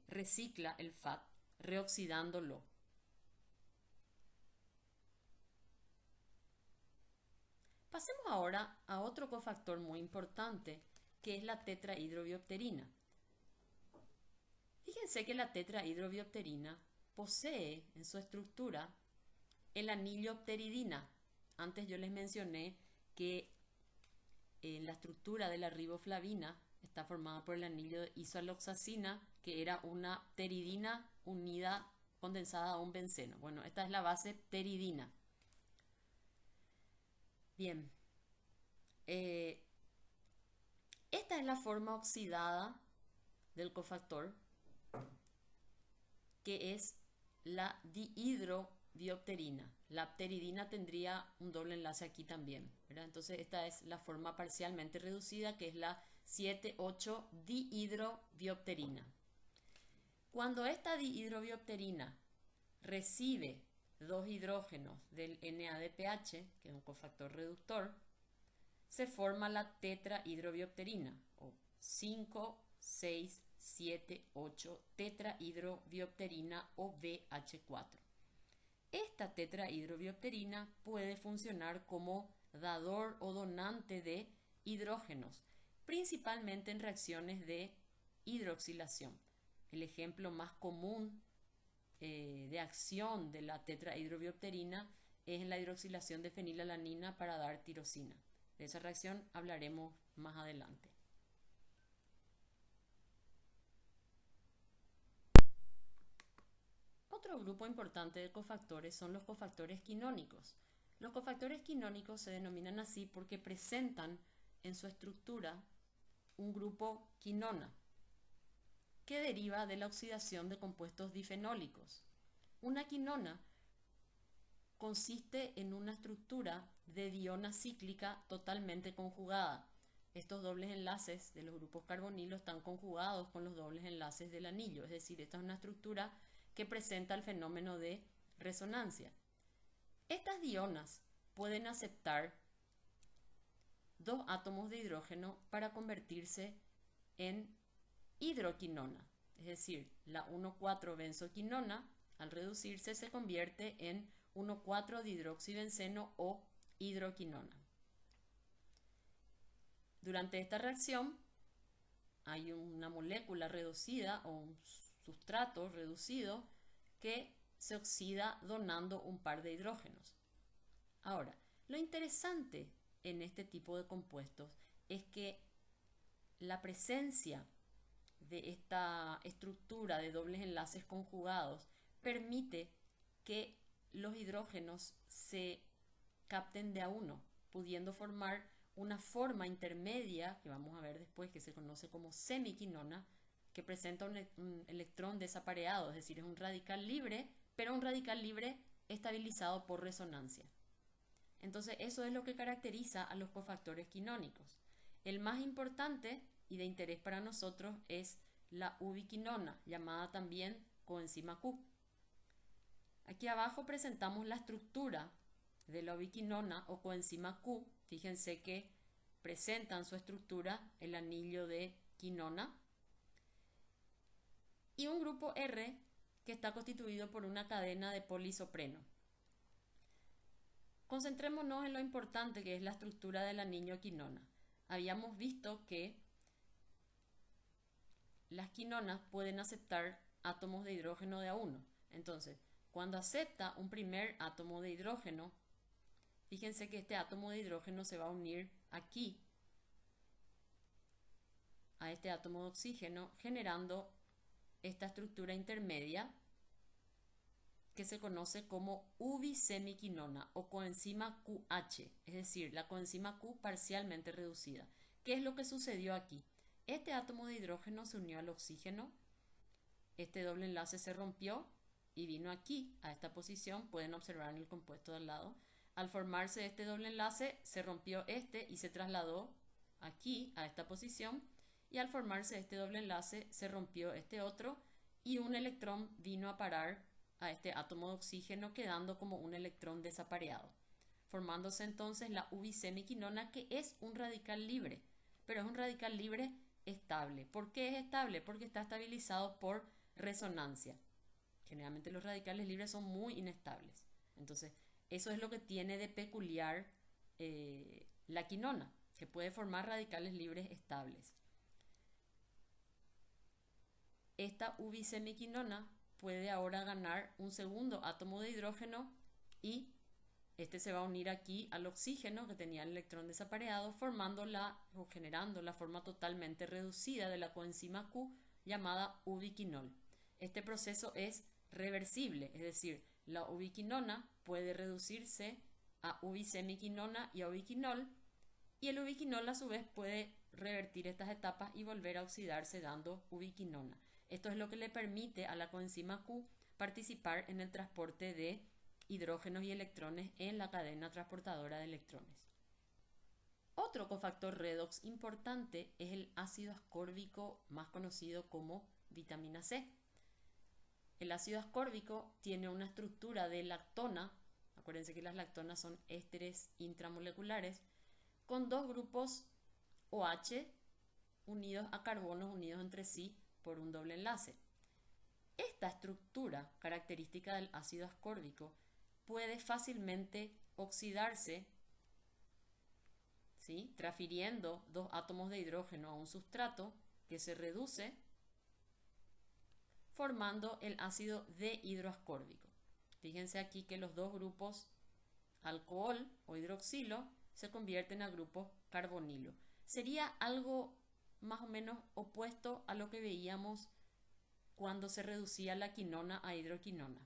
recicla el FAT, reoxidándolo. Pasemos ahora a otro cofactor muy importante, que es la tetrahidrobiopterina. Fíjense que la tetrahidrobiopterina posee en su estructura el anillo pteridina. Antes yo les mencioné que la estructura de la riboflavina está formada por el anillo de isoaloxacina, que era una pteridina unida, condensada a un benceno. Bueno, esta es la base pteridina. Bien, esta es la forma oxidada del cofactor, que es la dihidrobiopterina. La pteridina tendría un doble enlace aquí también, ¿verdad? Entonces esta es la forma parcialmente reducida, que es la 7,8 dihidrobiopterina. Cuando esta dihidrobiopterina recibe dos hidrógenos del NADPH, que es un cofactor reductor, se forma la tetrahidrobiopterina, o 5, 6, 7, 8 tetrahidrobiopterina o BH4. Esta tetrahidrobiopterina puede funcionar como dador o donante de hidrógenos, principalmente en reacciones de hidroxilación. El ejemplo más común de acción de la tetrahidrobiopterina es en la hidroxilación de fenilalanina para dar tirosina. De esa reacción hablaremos más adelante. Otro grupo importante de cofactores son los cofactores quinónicos. Los cofactores quinónicos se denominan así porque presentan en su estructura un grupo quinona que deriva de la oxidación de compuestos difenólicos. Una quinona consiste en una estructura de diona cíclica totalmente conjugada. Estos dobles enlaces de los grupos carbonilo están conjugados con los dobles enlaces del anillo, es decir, esta es una estructura que presenta el fenómeno de resonancia. Estas dionas pueden aceptar dos átomos de hidrógeno para convertirse en hidroquinona, es decir, la 1,4-benzoquinona al reducirse se convierte en 1,4-dihidroxibenceno o hidroquinona. Durante esta reacción hay una molécula reducida o un sustrato reducido que se oxida donando un par de hidrógenos. Ahora, lo interesante en este tipo de compuestos es que la presencia de esta estructura de dobles enlaces conjugados permite que los hidrógenos se capten de a uno, pudiendo formar una forma intermedia, que vamos a ver después, que se conoce como semiquinona, que presenta un electrón desapareado, es decir, es un radical libre, pero un radical libre estabilizado por resonancia. Entonces, eso es lo que caracteriza a los cofactores quinónicos. El más importante y de interés para nosotros es la ubiquinona, llamada también coenzima Q. Aquí abajo presentamos la estructura de la ubiquinona o coenzima Q. Fíjense que presentan su estructura el anillo de quinona y un grupo R que está constituido por una cadena de polisopreno. Concentrémonos en lo importante que es la estructura del anillo quinona. Habíamos visto que las quinonas pueden aceptar átomos de hidrógeno de A1. Entonces, cuando acepta un primer átomo de hidrógeno, fíjense que este átomo de hidrógeno se va a unir aquí a este átomo de oxígeno, generando esta estructura intermedia que se conoce como ubisemiquinona o coenzima QH, es decir, la coenzima Q parcialmente reducida. ¿Qué es lo que sucedió aquí? Este átomo de hidrógeno se unió al oxígeno, este doble enlace se rompió y vino aquí, a esta posición, pueden observar en el compuesto de al lado. Al formarse este doble enlace, se rompió este y se trasladó aquí, a esta posición, y al formarse este doble enlace, se rompió este otro y un electrón vino a parar a este átomo de oxígeno, quedando como un electrón desapareado, formándose entonces la ubisemiquinona, que es un radical libre, pero es un radical libre estable. ¿Por qué es estable? Porque está estabilizado por resonancia. Generalmente los radicales libres son muy inestables. Entonces, eso es lo que tiene de peculiar la quinona, que puede formar radicales libres estables. Esta ubisemiquinona puede ahora ganar un segundo átomo de hidrógeno y este se va a unir aquí al oxígeno que tenía el electrón desapareado, formando o generando la forma totalmente reducida de la coenzima Q llamada ubiquinol. Este proceso es reversible, es decir, la ubiquinona puede reducirse a ubisemiquinona y a ubiquinol, y el ubiquinol a su vez puede revertir estas etapas y volver a oxidarse dando ubiquinona. Esto es lo que le permite a la coenzima Q participar en el transporte de hidrógenos y electrones en la cadena transportadora de electrones. Otro cofactor redox importante es el ácido ascórbico, más conocido como vitamina C. El ácido ascórbico tiene una estructura de lactona, acuérdense que las lactonas son ésteres intramoleculares, con dos grupos OH unidos a carbonos unidos entre sí por un doble enlace. Esta estructura característica del ácido ascórbico puede fácilmente oxidarse, ¿sí?, transfiriendo dos átomos de hidrógeno a un sustrato que se reduce, formando el ácido dehidroascórbico. Fíjense aquí que los dos grupos alcohol o hidroxilo se convierten a grupos carbonilo. Sería algo más o menos opuesto a lo que veíamos cuando se reducía la quinona a hidroquinona.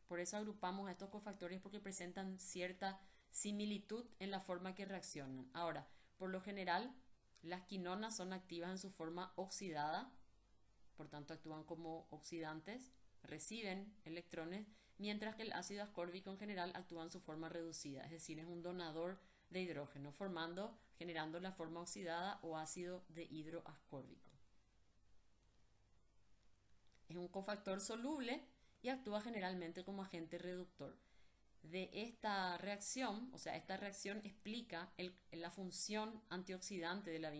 Por eso agrupamos a estos cofactores, porque presentan cierta similitud en la forma que reaccionan. Ahora, por lo general, las quinonas son activas en su forma oxidada, por tanto actúan como oxidantes, reciben electrones, mientras que el ácido ascórbico en general actúa en su forma reducida, es decir, es un donador de hidrógeno, generando la forma oxidada o ácido dehidroascórbico. Es un cofactor soluble y actúa generalmente como agente reductor. De esta reacción, o sea, esta reacción explica la función antioxidante de la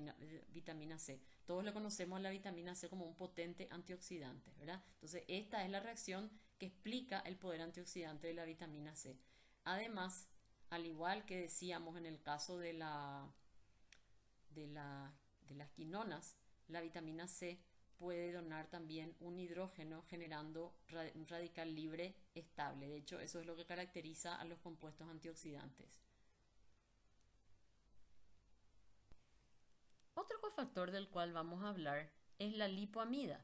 vitamina C. Todos le conocemos a la vitamina C como un potente antioxidante, ¿verdad? Entonces, esta es la reacción que explica el poder antioxidante de la vitamina C. Además, al igual que decíamos en el caso de las quinonas, la vitamina C puede donar también un hidrógeno generando un radical libre estable. De hecho, eso es lo que caracteriza a los compuestos antioxidantes. Otro cofactor del cual vamos a hablar es la lipoamida.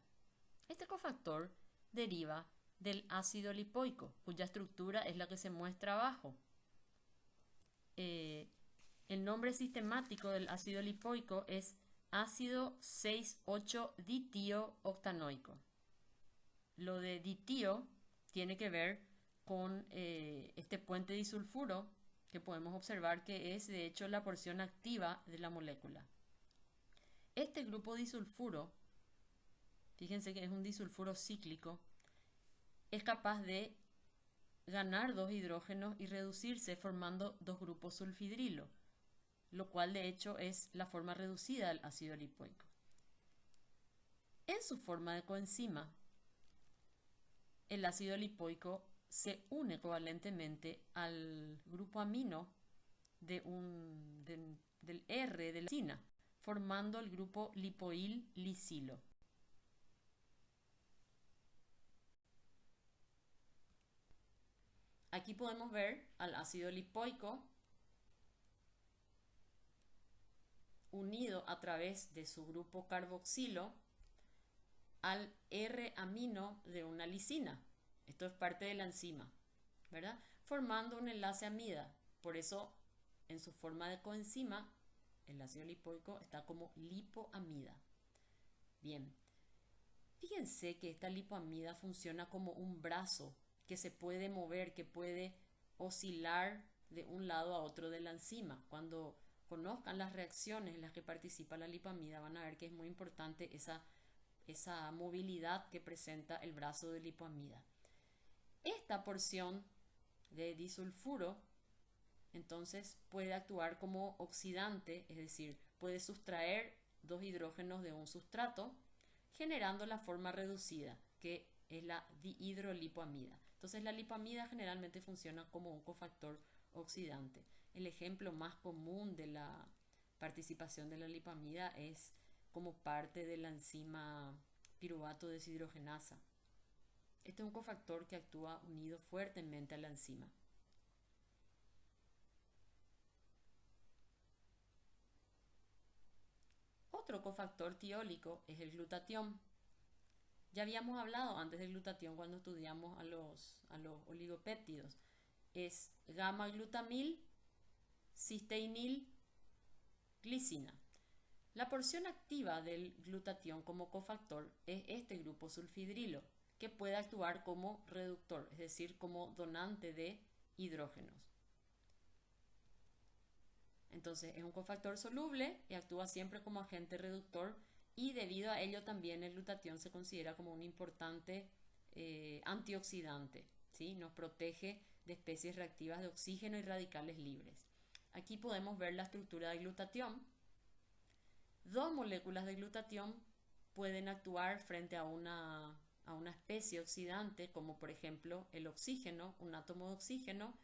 Este cofactor deriva del ácido lipoico, cuya estructura es la que se muestra abajo. El nombre sistemático del ácido lipoico es ácido 6,8-ditío-octanoico. Lo de ditío tiene que ver con este puente disulfuro que podemos observar que es de hecho la porción activa de la molécula. Este grupo disulfuro, fíjense que es un disulfuro cíclico, es capaz de ganar dos hidrógenos y reducirse formando dos grupos sulfidrilo, lo cual de hecho es la forma reducida del ácido lipoico. En su forma de coenzima, el ácido lipoico se une covalentemente al grupo amino del R de la lisina, formando el grupo lipoil-lisilo. Aquí podemos ver al ácido lipoico unido a través de su grupo carboxilo al R-amino de una lisina. Esto es parte de la enzima, ¿verdad? Formando un enlace amida. Por eso, en su forma de coenzima, el ácido lipoico está como lipoamida. Bien, fíjense que esta lipoamida funciona como un brazo que se puede mover, que puede oscilar de un lado a otro de la enzima. Cuando conozcan las reacciones en las que participa la lipoamida, van a ver que es muy importante esa movilidad que presenta el brazo de lipoamida. Esta porción de disulfuro entonces puede actuar como oxidante, es decir, puede sustraer dos hidrógenos de un sustrato, generando la forma reducida, que es la dihidrolipoamida. Entonces la lipoamida generalmente funciona como un cofactor oxidante. El ejemplo más común de la participación de la lipoamida es como parte de la enzima piruvato deshidrogenasa. Este es un cofactor que actúa unido fuertemente a la enzima. Otro cofactor tiólico es el glutatión. Ya habíamos hablado antes del glutatión cuando estudiamos a los oligopéptidos. Es gamma-glutamil, cisteinil, glicina. La porción activa del glutatión como cofactor es este grupo sulfidrilo, que puede actuar como reductor, es decir, como donante de hidrógenos. Entonces es un cofactor soluble y actúa siempre como agente reductor, y debido a ello también el glutatión se considera como un importante antioxidante, ¿sí? Nos protege de especies reactivas de oxígeno y radicales libres. Aquí podemos ver la estructura del glutatión. Dos moléculas de glutatión pueden actuar frente a una especie oxidante, como por ejemplo el oxígeno, un átomo de oxígeno.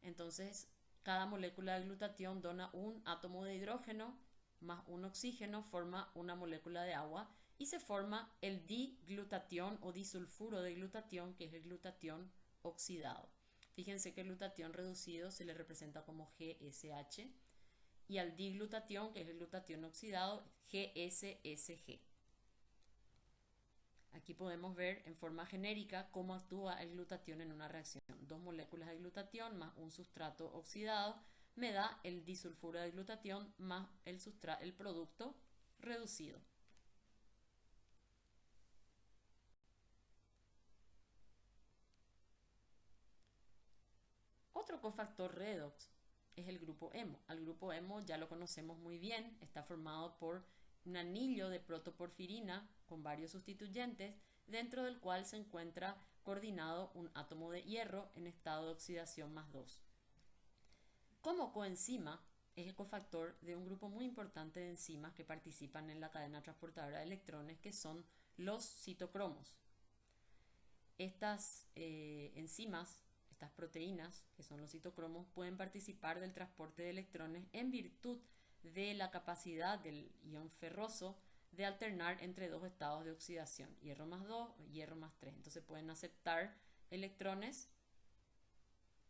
Entonces, cada molécula de glutatión dona un átomo de hidrógeno más un oxígeno, forma una molécula de agua y se forma el diglutatión o disulfuro de glutatión, que es el glutatión oxidado. Fíjense que el glutatión reducido se le representa como GSH y al diglutatión, que es el glutatión oxidado, GSSG. Aquí podemos ver en forma genérica cómo actúa el glutatión en una reacción. Dos moléculas de glutatión más un sustrato oxidado me da el disulfuro de glutatión más el producto reducido. Otro cofactor redox es el grupo hemo. Al grupo hemo ya lo conocemos muy bien, está formado por un anillo de protoporfirina con varios sustituyentes, dentro del cual se encuentra coordinado un átomo de hierro en estado de oxidación más 2. Como coenzima, es el cofactor de un grupo muy importante de enzimas que participan en la cadena transportadora de electrones, que son los citocromos. Estas enzimas, estas proteínas, que son los citocromos, pueden participar del transporte de electrones en virtud de la capacidad del ion ferroso de alternar entre dos estados de oxidación, hierro más 2 o hierro más 3. Entonces pueden aceptar electrones,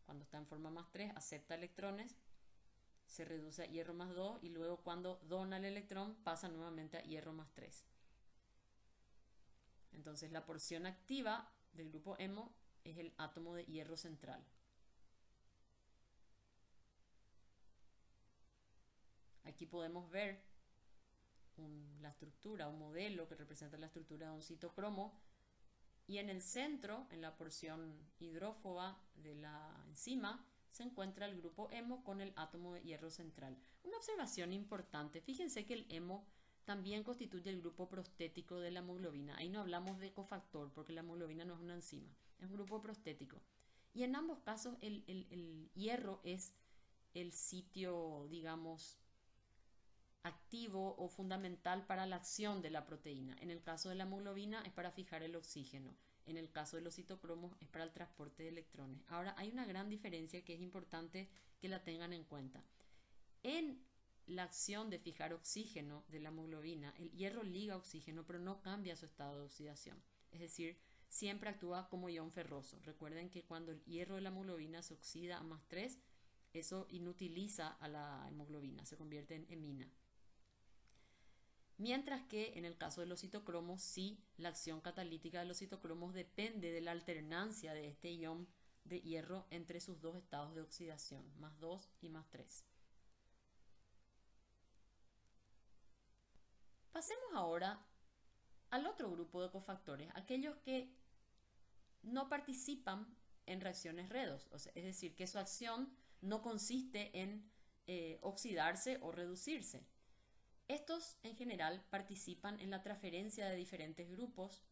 cuando está en forma más 3, acepta electrones, se reduce a hierro más 2 y luego cuando dona el electrón pasa nuevamente a hierro más 3. Entonces la porción activa del grupo hemo es el átomo de hierro central. Aquí podemos ver la estructura, un modelo que representa la estructura de un citocromo, y en el centro, en la porción hidrófoba de la enzima, se encuentra el grupo hemo con el átomo de hierro central. Una observación importante, fíjense que el hemo también constituye el grupo prostético de la hemoglobina. Ahí no hablamos de cofactor porque la hemoglobina no es una enzima, es un grupo prostético. Y en ambos casos el hierro es el sitio, digamos, activo o fundamental para la acción de la proteína. En el caso de la hemoglobina es para fijar el oxígeno. En el caso de los citocromos es para el transporte de electrones. Ahora, hay una gran diferencia que es importante que la tengan en cuenta. En la acción de fijar oxígeno de la hemoglobina, el hierro liga oxígeno, pero no cambia su estado de oxidación. Es decir, siempre actúa como ion ferroso. Recuerden que cuando el hierro de la hemoglobina se oxida a +3, eso inutiliza a la hemoglobina, se convierte en hemina. Mientras que en el caso de los citocromos, sí, la acción catalítica de los citocromos depende de la alternancia de este ion de hierro entre sus dos estados de oxidación, +2 y +3. Pasemos ahora al otro grupo de cofactores, aquellos que no participan en reacciones redox, es decir, que su acción no consiste en oxidarse o reducirse. Estos en general participan en la transferencia de diferentes grupos,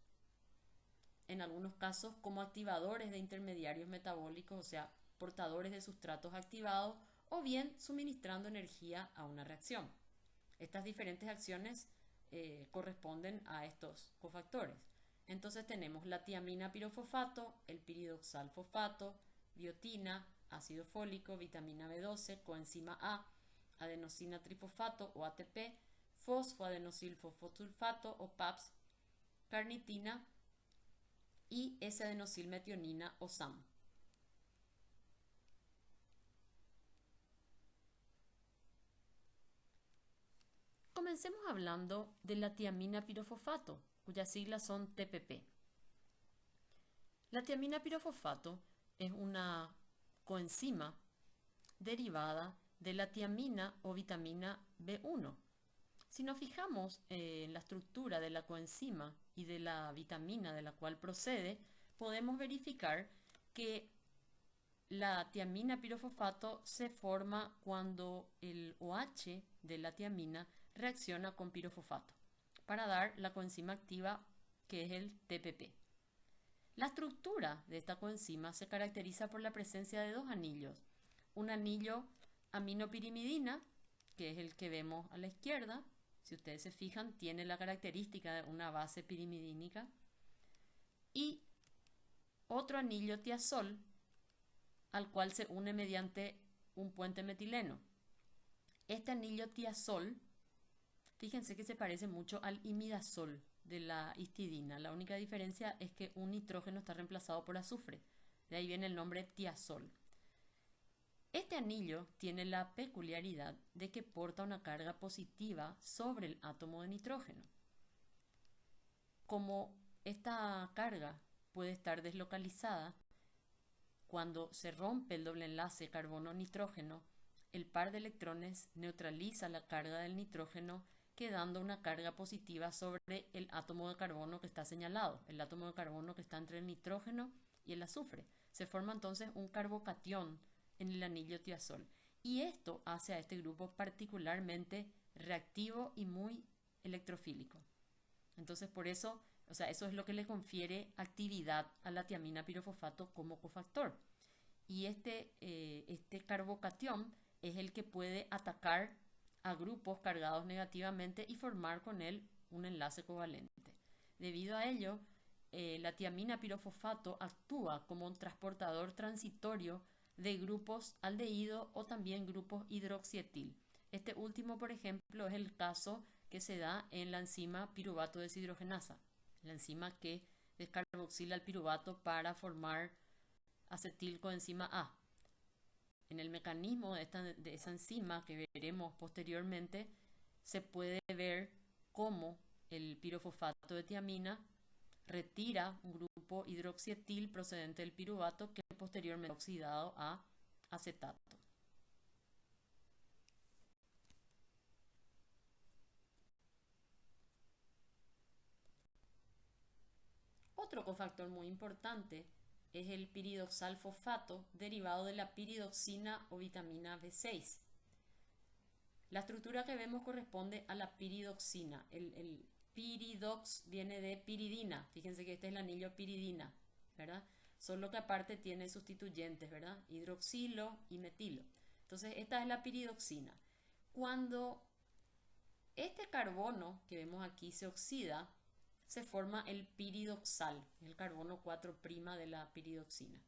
en algunos casos como activadores de intermediarios metabólicos, o sea, portadores de sustratos activados, o bien suministrando energía a una reacción. Estas diferentes acciones corresponden a estos cofactores. Entonces tenemos la tiamina pirofosfato, el piridoxal fosfato, biotina, ácido fólico, vitamina B12, coenzima A, adenosina trifosfato o ATP, fosfoadenosilfosfosulfato o PAPS, carnitina y S-adenosilmetionina o SAM. Comencemos hablando de la tiamina pirofosfato, cuyas siglas son TPP. La tiamina pirofosfato es una coenzima derivada de la tiamina o vitamina B1. Si nos fijamos en la estructura de la coenzima y de la vitamina de la cual procede, podemos verificar que la tiamina pirofosfato se forma cuando el OH de la tiamina reacciona con pirofosfato para dar la coenzima activa que es el TPP. La estructura de esta coenzima se caracteriza por la presencia de dos anillos. Un anillo aminopirimidina, que es el que vemos a la izquierda. Si ustedes se fijan, tiene la característica de una base pirimidínica. Y otro anillo tiazol, al cual se une mediante un puente metileno. Este anillo tiazol, fíjense que se parece mucho al imidazol de la histidina. La única diferencia es que un nitrógeno está reemplazado por azufre. De ahí viene el nombre tiazol. Este anillo tiene la peculiaridad de que porta una carga positiva sobre el átomo de nitrógeno. Como esta carga puede estar deslocalizada, cuando se rompe el doble enlace carbono-nitrógeno, el par de electrones neutraliza la carga del nitrógeno, quedando una carga positiva sobre el átomo de carbono que está señalado, el átomo de carbono que está entre el nitrógeno y el azufre. Se forma entonces un carbocatión en el anillo tiazol. Y esto hace a este grupo particularmente reactivo y muy electrofílico. Entonces por eso, eso es lo que le confiere actividad a la tiamina pirofosfato como cofactor. Y este carbocatión es el que puede atacar a grupos cargados negativamente y formar con él un enlace covalente. Debido a ello, la tiamina pirofosfato actúa como un transportador transitorio de grupos aldehído o también grupos hidroxietil. Este último, por ejemplo, es el caso que se da en la enzima piruvato deshidrogenasa, la enzima que descarboxila el piruvato para formar acetilcoenzima A. En el mecanismo de esa enzima que veremos posteriormente, se puede ver cómo el pirofosfato de tiamina retira un grupo hidroxietil procedente del piruvato que posteriormente es oxidado a acetato. Otro cofactor muy importante es el piridoxal fosfato derivado de la piridoxina o vitamina B6. La estructura que vemos corresponde a la piridoxina. El piridox viene de piridina. Fíjense que este es el anillo piridina, ¿verdad? Solo que aparte tiene sustituyentes, ¿verdad? Hidroxilo y metilo. Entonces, esta es la piridoxina. Cuando este carbono que vemos aquí se oxida, se forma el piridoxal, el carbono 4' de la piridoxina.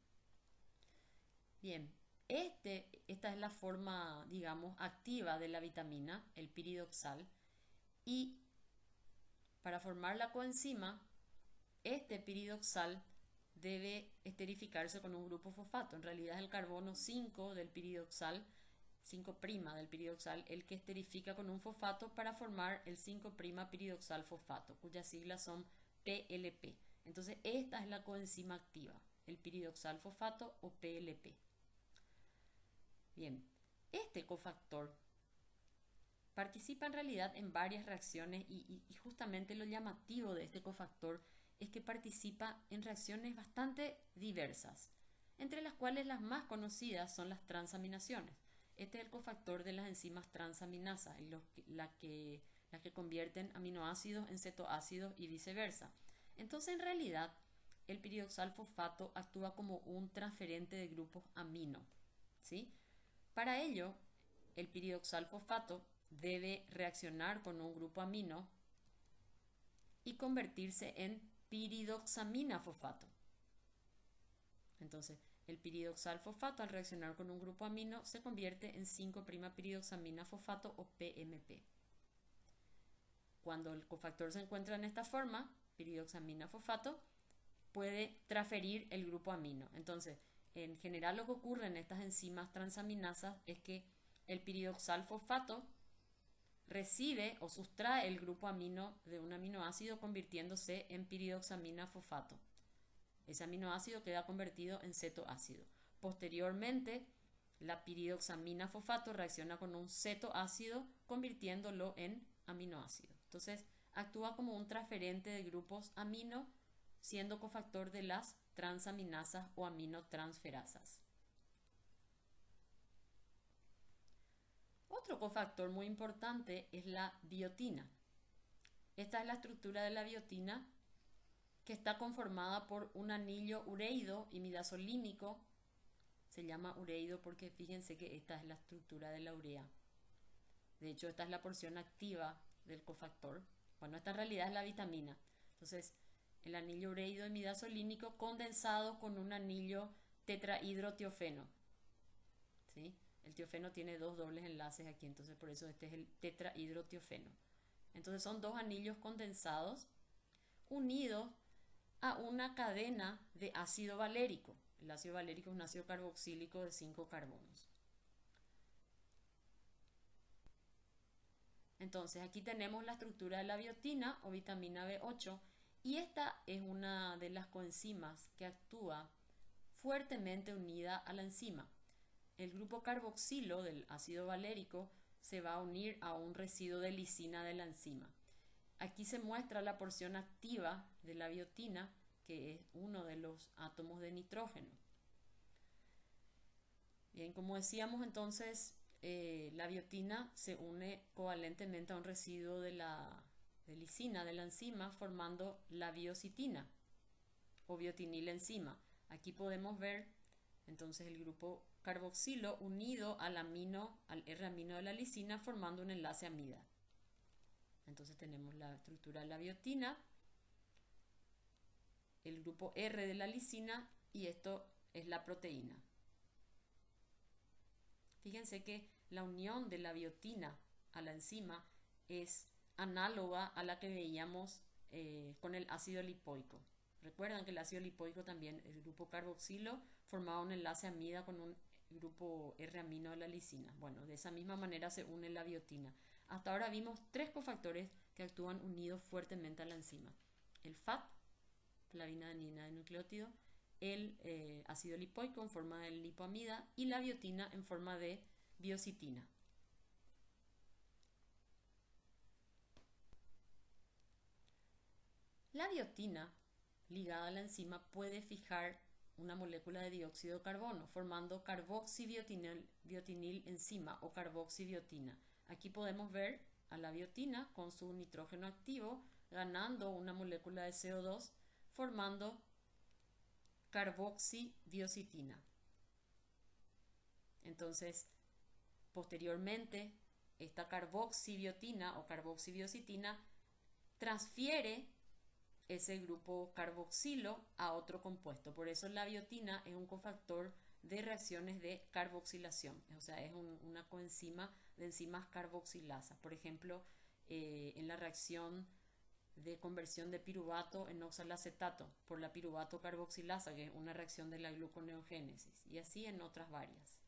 Bien, esta es la forma, digamos, activa de la vitamina, el piridoxal. Y para formar la coenzima, este piridoxal debe esterificarse con un grupo fosfato. En realidad es el carbono 5 del piridoxal, 5' del piridoxal, el que esterifica con un fosfato para formar el 5' piridoxal fosfato, cuyas siglas son PLP. Entonces esta es la coenzima activa, el piridoxal fosfato o PLP. Bien, este cofactor participa en realidad en varias reacciones y justamente lo llamativo de este cofactor es que participa en reacciones bastante diversas, entre las cuales las más conocidas son las transaminaciones. Este es el cofactor de las enzimas transaminasas, las que convierten aminoácidos en cetoácidos y viceversa. Entonces, en realidad, el piridoxal fosfato actúa como un transferente de grupos amino, ¿sí? Para ello, el piridoxal fosfato debe reaccionar con un grupo amino y convertirse en piridoxamina fosfato. Entonces, el piridoxal fosfato al reaccionar con un grupo amino se convierte en 5' piridoxamina fosfato o PMP. Cuando el cofactor se encuentra en esta forma, piridoxamina fosfato, puede transferir el grupo amino. Entonces, en general lo que ocurre en estas enzimas transaminasas es que el piridoxal fosfato recibe o sustrae el grupo amino de un aminoácido convirtiéndose en piridoxamina fosfato. Ese aminoácido queda convertido en cetoácido. Posteriormente, la piridoxamina fosfato reacciona con un cetoácido convirtiéndolo en aminoácido. Entonces, actúa como un transferente de grupos amino, siendo cofactor de las transaminasas o aminotransferasas. Otro cofactor muy importante es la biotina. Esta es la estructura de la biotina, que está conformada por un anillo ureido imidazolínico. Se llama ureido porque fíjense que esta es la estructura de la urea. De hecho, esta es la porción activa del cofactor. Bueno, esta en realidad es la vitamina. Entonces, el anillo ureido imidazolínico condensado con un anillo tetrahidrotiofeno, ¿sí? El tiofeno tiene dos dobles enlaces aquí, entonces por eso este es el tetrahidrotiofeno. Entonces son dos anillos condensados unidos a una cadena de ácido valérico. El ácido valérico es un ácido carboxílico de 5 carbonos. Entonces aquí tenemos la estructura de la biotina o vitamina B8 y esta es una de las coenzimas que actúa fuertemente unida a la enzima. El grupo carboxilo del ácido valérico se va a unir a un residuo de lisina de la enzima. Aquí se muestra la porción activa de la biotina, que es uno de los átomos de nitrógeno. Bien, como decíamos entonces, la biotina se une covalentemente a un residuo de lisina de la enzima formando la biocitina o biotinilenzima. Aquí podemos ver entonces el grupo carboxilo unido al R-amino de la lisina formando un enlace amida. Entonces tenemos la estructura de la biotina, el grupo R de la lisina y esto es la proteína. Fíjense que la unión de la biotina a la enzima es análoga a la que veíamos con el ácido lipoico. Recuerdan que el ácido lipoico también, el grupo carboxilo, formaba un enlace amida con un grupo R-amino de la lisina. Bueno, de esa misma manera se une la biotina. Hasta ahora vimos 3 cofactores que actúan unidos fuertemente a la enzima. El FAT, flavina adenina de nucleótido, el ácido lipoico en forma de lipoamida y la biotina en forma de biocitina. La biotina ligada a la enzima puede fijar una molécula de dióxido de carbono, formando carboxibiotinil enzima o carboxibiotina. Aquí podemos ver a la biotina con su nitrógeno activo ganando una molécula de CO2, formando carboxibiocitina. Entonces, posteriormente, esta carboxibiotina o carboxibiocitina transfiere ese grupo carboxilo a otro compuesto. Por eso la biotina es un cofactor de reacciones de carboxilación, o sea, es una coenzima de enzimas carboxilasas. Por ejemplo, en la reacción de conversión de piruvato en oxalacetato por la piruvato carboxilasa, que es una reacción de la gluconeogénesis, y así en otras varias.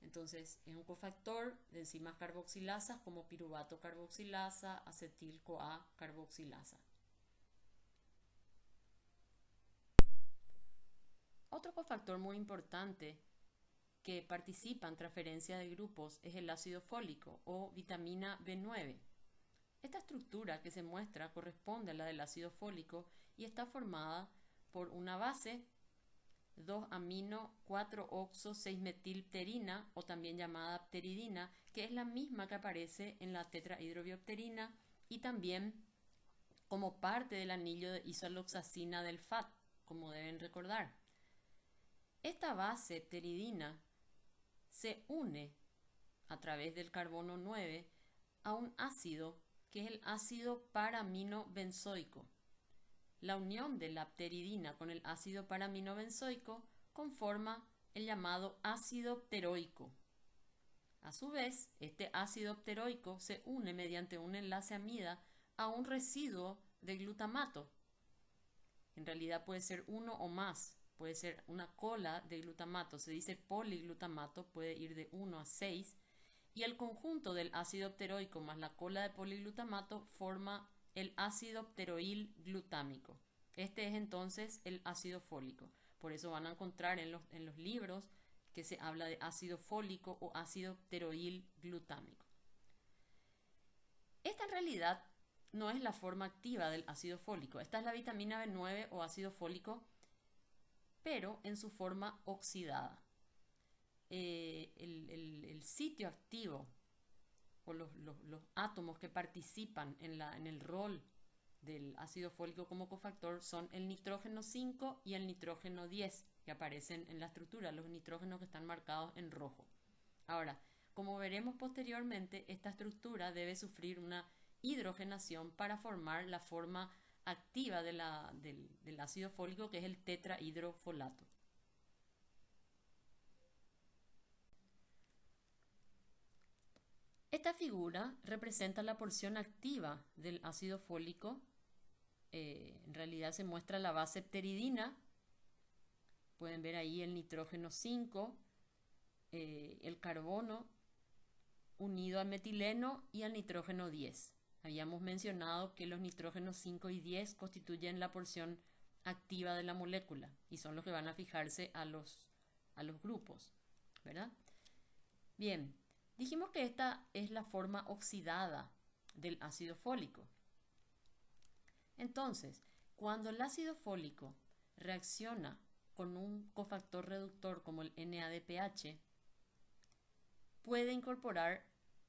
Entonces, es un cofactor de enzimas carboxilasas como piruvato carboxilasa, acetil-CoA carboxilasa. Otro cofactor muy importante que participa en transferencia de grupos es el ácido fólico o vitamina B9. Esta estructura que se muestra corresponde a la del ácido fólico y está formada por una base 2-amino-4-oxo-6-metilpterina o también llamada pteridina, que es la misma que aparece en la tetrahidrobiopterina y también como parte del anillo de isoaloxacina del FAT, como deben recordar. Esta base pteridina se une a través del carbono 9 a un ácido que es el ácido paraminobenzoico. La unión de la pteridina con el ácido paraminobenzoico conforma el llamado ácido pteroico. A su vez, este ácido pteroico se une mediante un enlace amida a un residuo de glutamato. En realidad puede ser uno o más, puede ser una cola de glutamato, se dice poliglutamato, puede ir de 1 a 6, y el conjunto del ácido pteroico más la cola de poliglutamato forma el ácido pteroil glutámico. Este es entonces el ácido fólico. Por eso van a encontrar en los libros que se habla de ácido fólico o ácido pteroil glutámico. Esta en realidad no es la forma activa del ácido fólico. Esta es la vitamina B9 o ácido fólico, pero en su forma oxidada. El sitio activo o los átomos que participan en el rol del ácido fólico como cofactor son el nitrógeno 5 y el nitrógeno 10, que aparecen en la estructura, los nitrógenos que están marcados en rojo. Ahora, como veremos posteriormente, esta estructura debe sufrir una hidrogenación para formar la forma activa del ácido fólico, que es el tetrahidrofolato. Esta figura representa la porción activa del ácido fólico. En realidad se muestra la base pteridina. Pueden ver ahí el nitrógeno 5, el carbono unido al metileno y al nitrógeno 10. Habíamos mencionado que los nitrógenos 5 y 10 constituyen la porción activa de la molécula y son los que van a fijarse a los grupos, ¿verdad? Bien, dijimos que esta es la forma oxidada del ácido fólico. Entonces, cuando el ácido fólico reacciona con un cofactor reductor como el NADPH, puede incorporar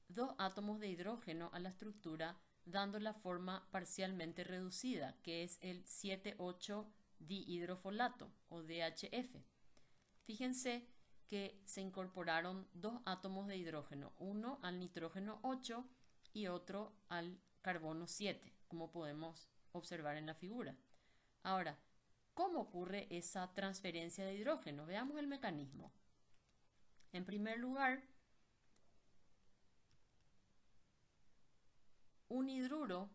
dos átomos de hidrógeno a la estructura, dando la forma parcialmente reducida, que es el 7,8-dihidrofolato o DHF. Fíjense que se incorporaron dos átomos de hidrógeno, uno al nitrógeno 8 y otro al carbono 7, como podemos observar en la figura. Ahora, ¿cómo ocurre esa transferencia de hidrógeno? Veamos el mecanismo. En primer lugar, un hidruro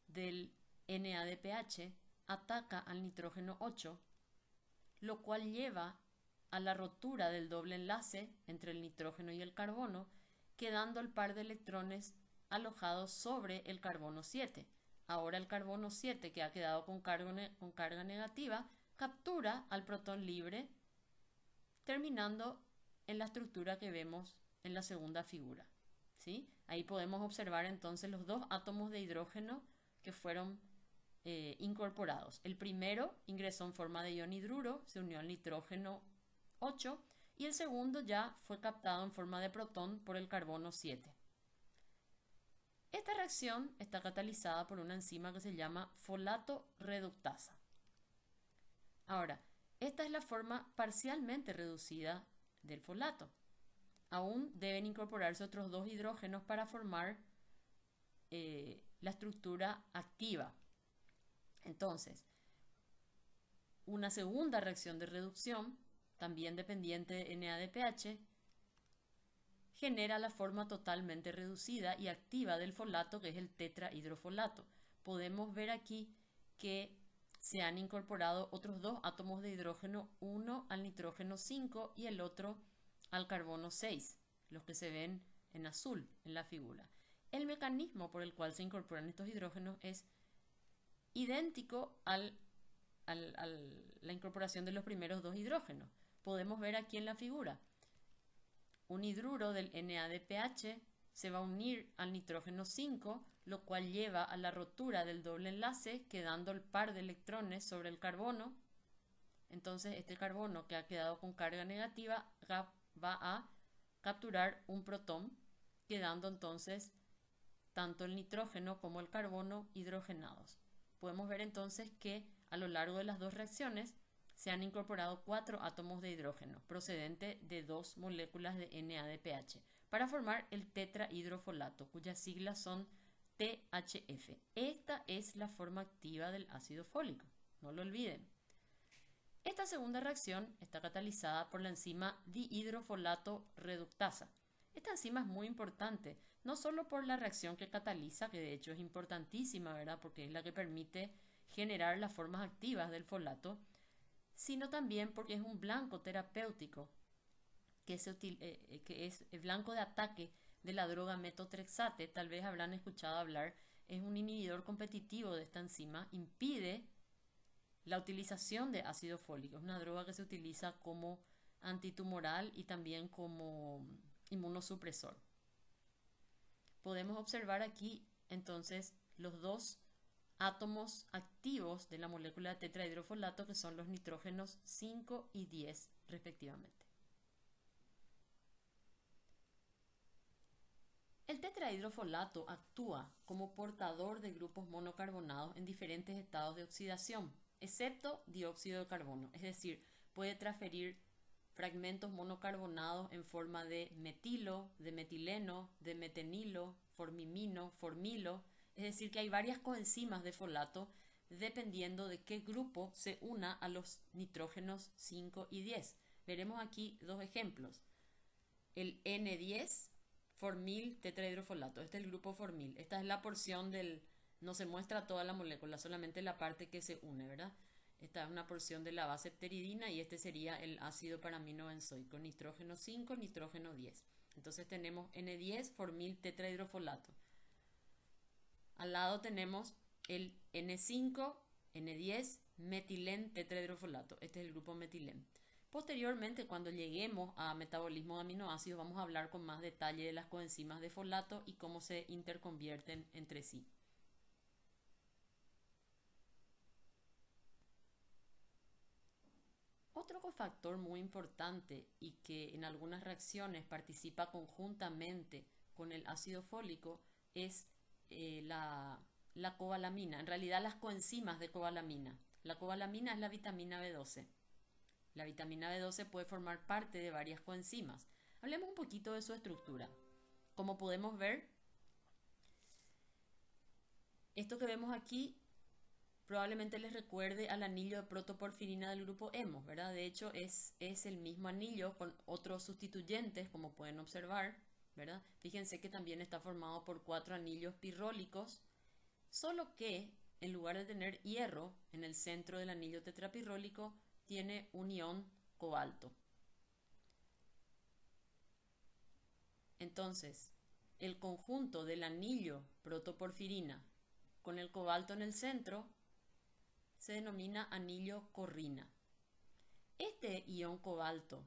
del NADPH ataca al nitrógeno 8, lo cual lleva a la rotura del doble enlace entre el nitrógeno y el carbono, quedando el par de electrones alojados sobre el carbono 7. Ahora el carbono 7, que ha quedado con carga negativa, captura al protón libre, terminando en la estructura que vemos en la segunda figura, ¿sí? Ahí podemos observar entonces los dos átomos de hidrógeno que fueron incorporados. El primero ingresó en forma de ion hidruro, se unió al nitrógeno 8 y el segundo ya fue captado en forma de protón por el carbono 7. Esta reacción está catalizada por una enzima que se llama folato reductasa. Ahora, esta es la forma parcialmente reducida del folato. Aún deben incorporarse otros dos hidrógenos para formar la estructura activa. Entonces, una segunda reacción de reducción, también dependiente de NADPH, genera la forma totalmente reducida y activa del folato, que es el tetrahidrofolato. Podemos ver aquí que se han incorporado otros dos átomos de hidrógeno, uno al nitrógeno 5 y el otro al carbono 6, los que se ven en azul en la figura. El mecanismo por el cual se incorporan estos hidrógenos es idéntico a la incorporación de los primeros dos hidrógenos. Podemos ver aquí en la figura, un hidruro del NADPH se va a unir al nitrógeno 5, lo cual lleva a la rotura del doble enlace, quedando el par de electrones sobre el carbono. Entonces este carbono que ha quedado con carga negativa va a capturar un protón, quedando entonces tanto el nitrógeno como el carbono hidrogenados. Podemos ver entonces que a lo largo de las dos reacciones se han incorporado 4 átomos de hidrógeno procedente de 2 moléculas de NADPH para formar el tetrahidrofolato, cuyas siglas son THF. Esta es la forma activa del ácido fólico, no lo olviden. Esta segunda reacción está catalizada por la enzima dihidrofolato reductasa. Esta enzima es muy importante, no solo por la reacción que cataliza, que de hecho es importantísima, ¿verdad? Porque es la que permite generar las formas activas del folato, sino también porque es un blanco terapéutico, que es el blanco de ataque de la droga metotrexate. Tal vez habrán escuchado hablar, es un inhibidor competitivo de esta enzima, impide la utilización de ácido fólico. Es una droga que se utiliza como antitumoral y también como inmunosupresor. Podemos observar aquí entonces los dos átomos activos de la molécula de tetrahidrofolato, que son los nitrógenos 5 y 10 respectivamente. El tetrahidrofolato actúa como portador de grupos monocarbonados en diferentes estados de oxidación, excepto dióxido de carbono, es decir, puede transferir fragmentos monocarbonados en forma de metilo, de metileno, de metenilo, formimino, formilo. Es decir, que hay varias coenzimas de folato dependiendo de qué grupo se una a los nitrógenos 5 y 10. Veremos aquí dos ejemplos. El N10, formil tetrahidrofolato. Este es el grupo formil. Esta es la porción del... No se muestra toda la molécula, solamente la parte que se une, ¿verdad? Esta es una porción de la base pteridina y este sería el ácido paraminobenzoico. Nitrógeno 5, nitrógeno 10. Entonces tenemos N10, formil tetrahidrofolato. Al lado tenemos el N5, N10, metilén tetrahidrofolato. Este es el grupo metilén. Posteriormente, cuando lleguemos a metabolismo de aminoácidos, vamos a hablar con más detalle de las coenzimas de folato y cómo se interconvierten entre sí. Otro cofactor muy importante y que en algunas reacciones participa conjuntamente con el ácido fólico es la cobalamina, en realidad las coenzimas de cobalamina. La cobalamina es la vitamina B12. La vitamina B12 puede formar parte de varias coenzimas. Hablemos un poquito de su estructura. Como podemos ver, esto que vemos aquí probablemente les recuerde al anillo de protoporfirina del grupo hemo, ¿verdad? De hecho, es el mismo anillo con otros sustituyentes, como pueden observar, ¿verdad? Fíjense que también está formado por 4 anillos pirrólicos, solo que en lugar de tener hierro en el centro del anillo tetrapirrólico, tiene un ion cobalto. Entonces, el conjunto del anillo protoporfirina con el cobalto en el centro se denomina anillo corrina. Este ion cobalto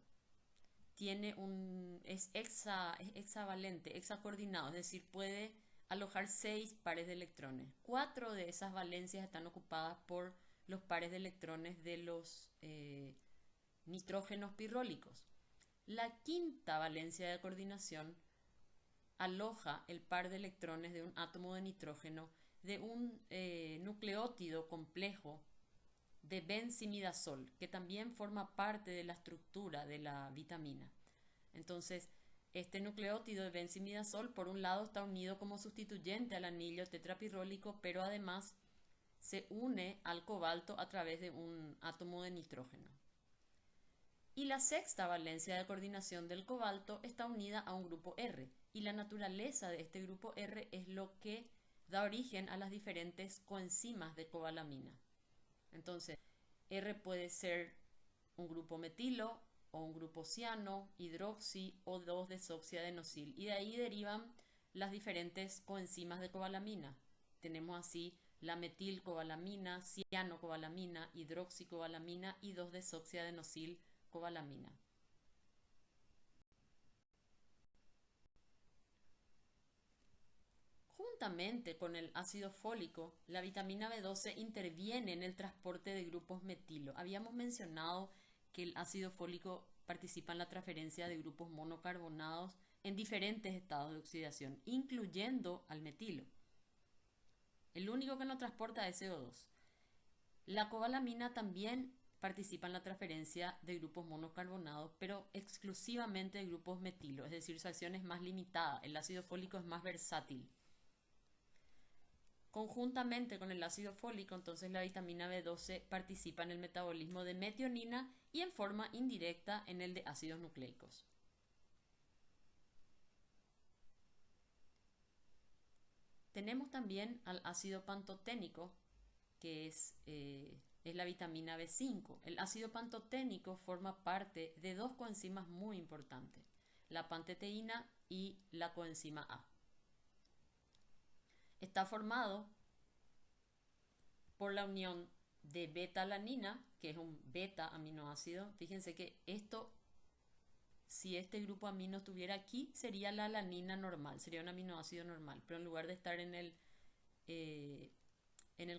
es hexavalente, hexacoordinado, es decir, puede alojar 6 pares de electrones. 4 de esas valencias están ocupadas por los pares de electrones de los nitrógenos pirrólicos. La quinta valencia de coordinación aloja el par de electrones de un átomo de nitrógeno de un nucleótido complejo de benzimidazol, que también forma parte de la estructura de la vitamina. Entonces, este nucleótido de benzimidazol, por un lado, está unido como sustituyente al anillo tetrapirrólico, pero además se une al cobalto a través de un átomo de nitrógeno. Y la sexta valencia de coordinación del cobalto está unida a un grupo R, y la naturaleza de este grupo R es lo que da origen a las diferentes coenzimas de cobalamina. Entonces, R puede ser un grupo metilo o un grupo ciano, hidroxi o 2-desoxiadenosil. Y de ahí derivan las diferentes coenzimas de cobalamina. Tenemos así la metilcobalamina, cianocobalamina, hidroxicobalamina y 2-desoxiadenosil cobalamina. Juntamente con el ácido fólico, la vitamina B12 interviene en el transporte de grupos metilo. Habíamos mencionado que el ácido fólico participa en la transferencia de grupos monocarbonados en diferentes estados de oxidación, incluyendo al metilo. El único que no transporta es CO2. La cobalamina también participa en la transferencia de grupos monocarbonados, pero exclusivamente de grupos metilo, es decir, su acción es más limitada. El ácido fólico es más versátil. Conjuntamente con el ácido fólico, entonces la vitamina B12 participa en el metabolismo de metionina y en forma indirecta en el de ácidos nucleicos. Tenemos también al ácido pantoténico, que es la vitamina B5. El ácido pantoténico forma parte de dos coenzimas muy importantes, la panteteína y la coenzima A. Está formado por la unión de beta-alanina, que es un beta-aminoácido. Fíjense que si este grupo amino estuviera aquí, sería la alanina normal, sería un aminoácido normal, pero en lugar de estar en el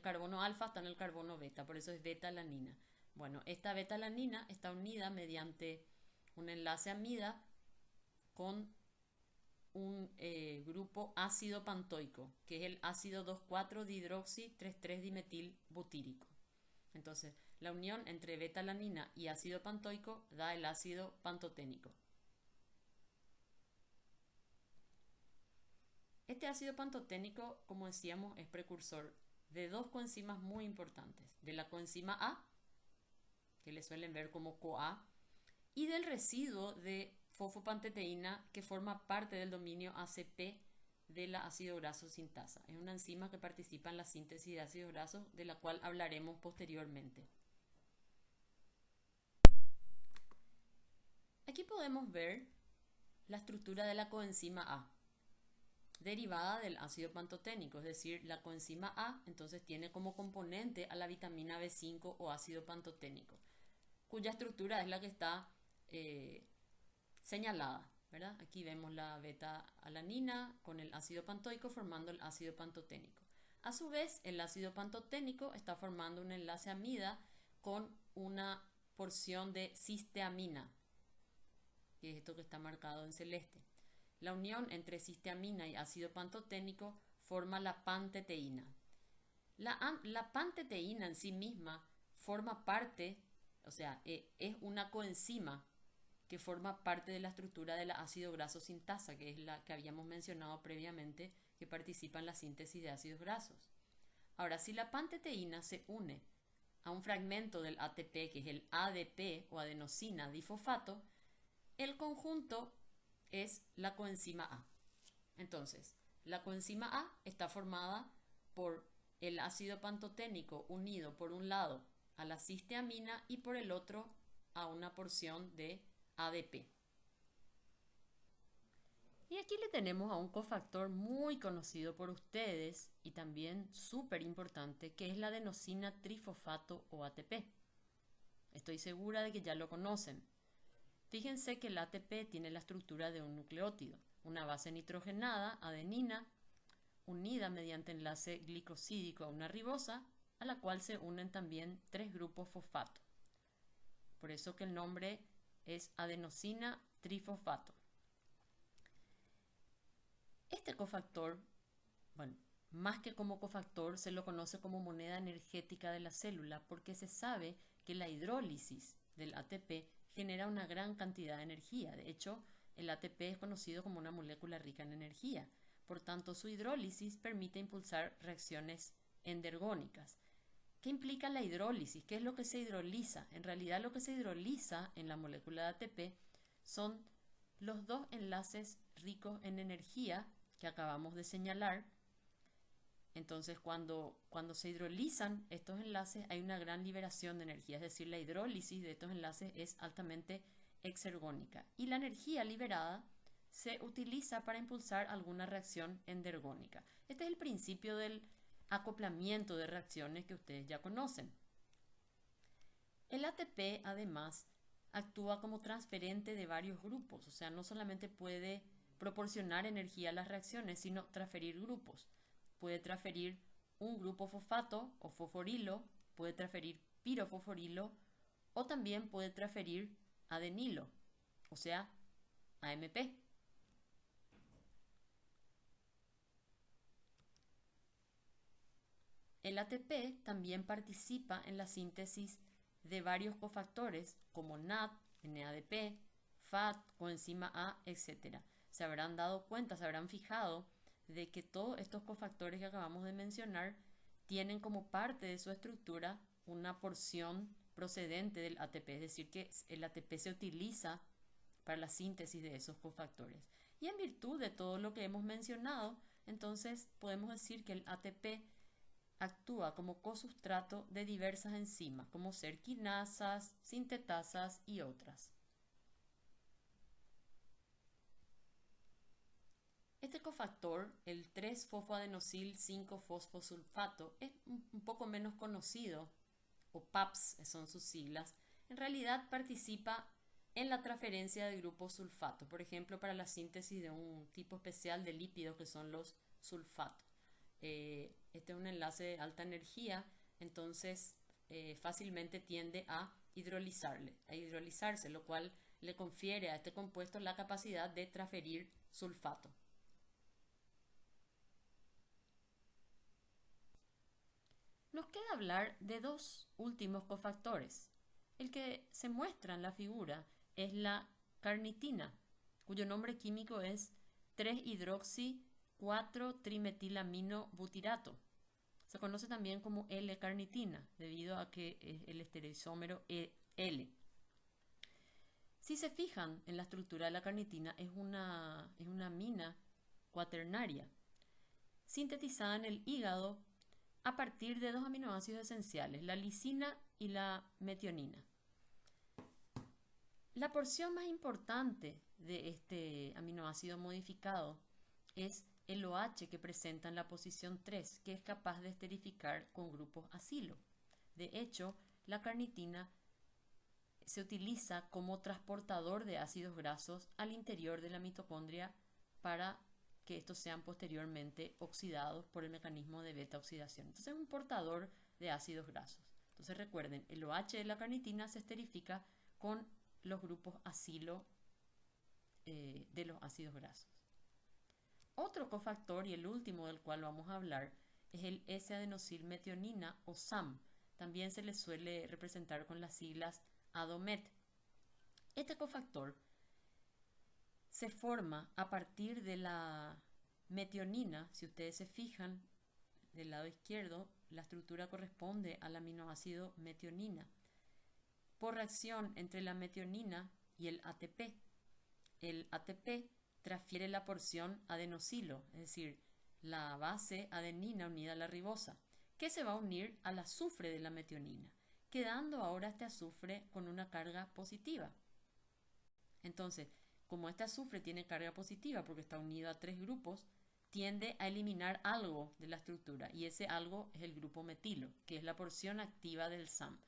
carbono alfa, está en el carbono beta, por eso es beta-alanina. Bueno, esta beta-alanina está unida mediante un enlace amida con un grupo ácido pantoico, que es el ácido 2,4-dihidroxi-3,3-dimetilbutírico. Entonces, la unión entre beta-alanina y ácido pantoico da el ácido pantoténico. Este ácido pantoténico, como decíamos, es precursor de dos coenzimas muy importantes, de la coenzima A, que le suelen ver como CoA, y del residuo de fosfopanteteína que forma parte del dominio ACP de la ácido graso sintasa. Es una enzima que participa en la síntesis de ácidos grasos, de la cual hablaremos posteriormente. Aquí podemos ver la estructura de la coenzima A, derivada del ácido pantoténico, es decir, la coenzima A entonces tiene como componente a la vitamina B5 o ácido pantoténico, cuya estructura es la que está señalada, ¿verdad? Aquí vemos la beta-alanina con el ácido pantoico formando el ácido pantoténico. A su vez, el ácido pantoténico está formando un enlace amida con una porción de cisteamina, que es esto que está marcado en celeste. La unión entre cisteamina y ácido pantoténico forma la panteteína. La panteteína en sí misma forma parte, o sea, es una coenzima que forma parte de la estructura del ácido graso sintasa, que es la que habíamos mencionado previamente, que participa en la síntesis de ácidos grasos. Ahora, si la panteteína se une a un fragmento del ATP, que es el ADP o adenosina difosfato, el conjunto es la coenzima A. Entonces, la coenzima A está formada por el ácido pantoténico unido por un lado a la cisteamina y por el otro a una porción de ADP. Y aquí le tenemos a un cofactor muy conocido por ustedes y también súper importante, que es la adenosina trifosfato o ATP. Estoy segura de que ya lo conocen. Fíjense que el ATP tiene la estructura de un nucleótido, una base nitrogenada, adenina, unida mediante enlace glicosídico a una ribosa, a la cual se unen también 3 grupos fosfato. Por eso que el nombre es adenosina trifosfato. Este cofactor, bueno, más que como cofactor, se lo conoce como moneda energética de la célula porque se sabe que la hidrólisis del ATP genera una gran cantidad de energía. De hecho, el ATP es conocido como una molécula rica en energía. Por tanto, su hidrólisis permite impulsar reacciones endergónicas. ¿Qué implica la hidrólisis? ¿Qué es lo que se hidroliza? En realidad lo que se hidroliza en la molécula de ATP son los 2 enlaces ricos en energía que acabamos de señalar. Entonces, cuando se hidrolizan estos enlaces hay una gran liberación de energía, es decir, la hidrólisis de estos enlaces es altamente exergónica. Y la energía liberada se utiliza para impulsar alguna reacción endergónica. Este es el principio del acoplamiento de reacciones que ustedes ya conocen. El ATP, además, actúa como transferente de varios grupos, o sea, no solamente puede proporcionar energía a las reacciones, sino transferir grupos. Puede transferir un grupo fosfato o fosforilo, puede transferir pirofosforilo o también puede transferir adenilo, o sea, AMP. El ATP también participa en la síntesis de varios cofactores como NAD, NADP, FAT, coenzima A, etc. Se habrán dado cuenta, se habrán fijado de que todos estos cofactores que acabamos de mencionar tienen como parte de su estructura una porción procedente del ATP, es decir, que el ATP se utiliza para la síntesis de esos cofactores. Y en virtud de todo lo que hemos mencionado, entonces podemos decir que el ATP actúa como cosustrato de diversas enzimas, como ser quinasas, sintetasas y otras. Este cofactor, el 3-fosfoadenosil-5-fosfosulfato, es un poco menos conocido, o PAPS son sus siglas. En realidad participa en la transferencia de grupos sulfato, por ejemplo, para la síntesis de un tipo especial de lípidos que son los sulfatos. Este es un enlace de alta energía, entonces fácilmente tiende a hidrolizarse, lo cual le confiere a este compuesto la capacidad de transferir sulfato. Nos queda hablar de 2 últimos cofactores. El que se muestra en la figura es la carnitina, cuyo nombre químico es 3-hidroxi-4-trimetilamino-butirato. Se conoce también como L-carnitina, debido a que es el estereoisómero L. Si se fijan en la estructura de la carnitina, es una amina cuaternaria, sintetizada en el hígado a partir de 2 aminoácidos esenciales, la lisina y la metionina. La porción más importante de este aminoácido modificado es el OH que presenta en la posición 3, que es capaz de esterificar con grupos acilo. De hecho, la carnitina se utiliza como transportador de ácidos grasos al interior de la mitocondria para que estos sean posteriormente oxidados por el mecanismo de beta oxidación. Entonces es un portador de ácidos grasos. Entonces recuerden, el OH de la carnitina se esterifica con los grupos acilo de los ácidos grasos. Otro cofactor, y el último del cual vamos a hablar, es el S-adenosilmetionina o SAM. También se le suele representar con las siglas ADOMET. Este cofactor se forma a partir de la metionina. Si ustedes se fijan del lado izquierdo, la estructura corresponde al aminoácido metionina. Por reacción entre la metionina y el ATP transfiere la porción adenosilo, es decir, la base adenina unida a la ribosa, que se va a unir al azufre de la metionina, quedando ahora este azufre con una carga positiva. Entonces, como este azufre tiene carga positiva porque está unido a 3 grupos, tiende a eliminar algo de la estructura, y ese algo es el grupo metilo, que es la porción activa del SAM.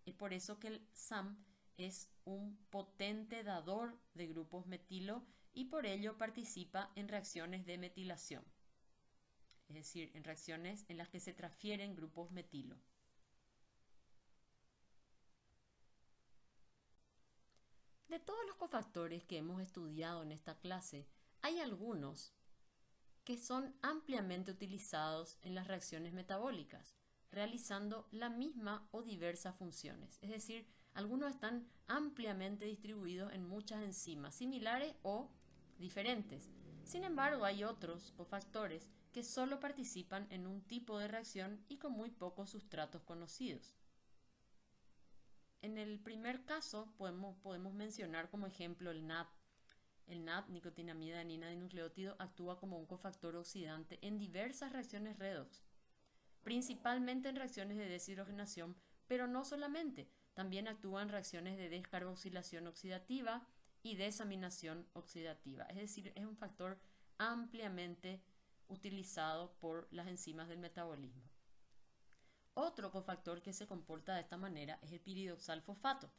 Es por eso que el SAM es un potente dador de grupos metilo y por ello participa en reacciones de metilación, es decir, en reacciones en las que se transfieren grupos metilo. De todos los cofactores que hemos estudiado en esta clase, hay algunos que son ampliamente utilizados en las reacciones metabólicas, realizando la misma o diversas funciones. Es decir, algunos están ampliamente distribuidos en muchas enzimas similares o diferentes. Sin embargo, hay otros cofactores que solo participan en un tipo de reacción y con muy pocos sustratos conocidos. En el primer caso podemos mencionar como ejemplo el NAD. El NAD, nicotinamida adenina dinucleótido, actúa como un cofactor oxidante en diversas reacciones redox, principalmente en reacciones de deshidrogenación, pero no solamente, también actúa en reacciones de descarboxilación oxidativa y desaminación oxidativa. Es decir, es un factor ampliamente utilizado por las enzimas del metabolismo. Otro cofactor que se comporta de esta manera es el piridoxalfosfato.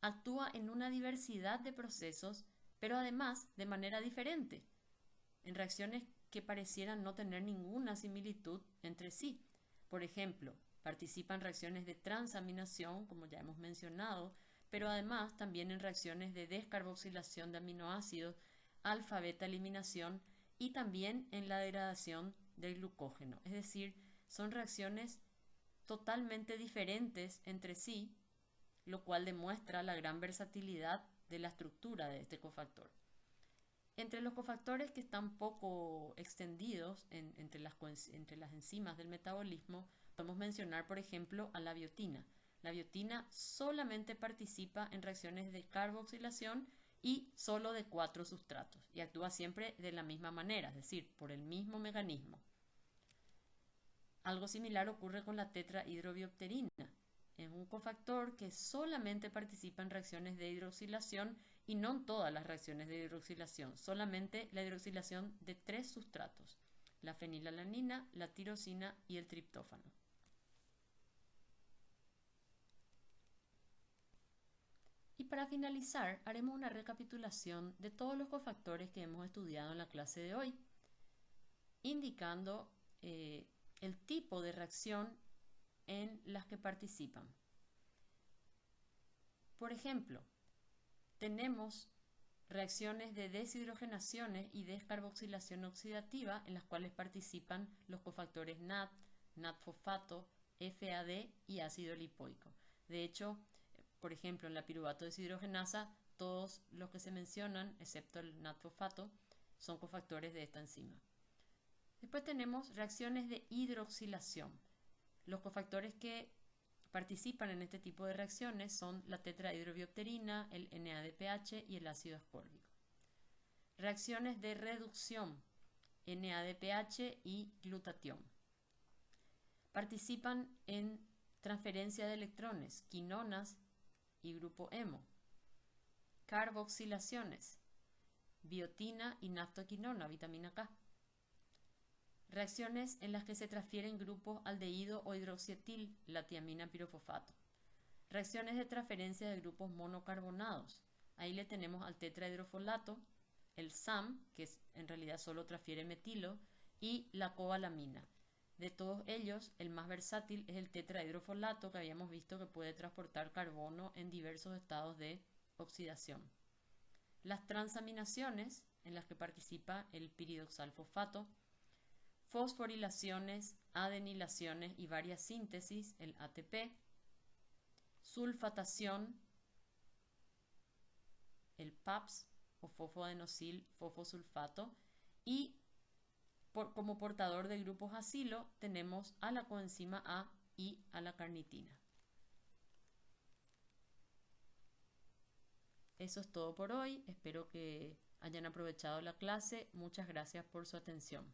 Actúa en una diversidad de procesos, pero además de manera diferente, en reacciones que parecieran no tener ninguna similitud entre sí. Por ejemplo, participa en reacciones de transaminación, como ya hemos mencionado, pero además también en reacciones de descarboxilación de aminoácidos, alfa-beta eliminación y también en la degradación del glucógeno. Es decir, son reacciones totalmente diferentes entre sí, lo cual demuestra la gran versatilidad de la estructura de este cofactor. Entre los cofactores que están poco extendidos entre las enzimas del metabolismo, podemos mencionar, por ejemplo, a la biotina. La biotina solamente participa en reacciones de carboxilación y solo de 4 sustratos, y actúa siempre de la misma manera, es decir, por el mismo mecanismo. Algo similar ocurre con la tetrahidrobiopterina. Es un cofactor que solamente participa en reacciones de hidroxilación y no en todas las reacciones de hidroxilación, solamente la hidroxilación de 3 sustratos, la fenilalanina, la tirosina y el triptófano. Y para finalizar, haremos una recapitulación de todos los cofactores que hemos estudiado en la clase de hoy, indicando el tipo de reacción en las que participan. Por ejemplo, tenemos reacciones de deshidrogenaciones y descarboxilación oxidativa en las cuales participan los cofactores NAD, NAD-fosfato, FAD y ácido lipoico. De hecho, por ejemplo, en la piruvato deshidrogenasa, todos los que se mencionan, excepto el NAD-fosfato, son cofactores de esta enzima. Después tenemos reacciones de hidroxilación. Los cofactores que participan en este tipo de reacciones son la tetrahidrobiopterina, el NADPH y el ácido ascórbico. Reacciones de reducción, NADPH y glutatión. Participan en transferencia de electrones, quinonas y grupo hemo. Carboxilaciones, biotina y naftoquinona, vitamina K. Reacciones en las que se transfieren grupos aldehído o hidroxietil, la tiamina pirofosfato. Reacciones de transferencia de grupos monocarbonados. Ahí le tenemos al tetrahidrofolato, el SAM, que en realidad solo transfiere metilo, y la cobalamina. De todos ellos, el más versátil es el tetrahidrofolato, que habíamos visto que puede transportar carbono en diversos estados de oxidación. Las transaminaciones, en las que participa el piridoxalfosfato, fosforilaciones, adenilaciones y varias síntesis, el ATP, sulfatación, el PAPS o fosfoadenosil fosfosulfato, y como portador de grupos acilo tenemos a la coenzima A y a la carnitina. Eso es todo por hoy, espero que hayan aprovechado la clase, muchas gracias por su atención.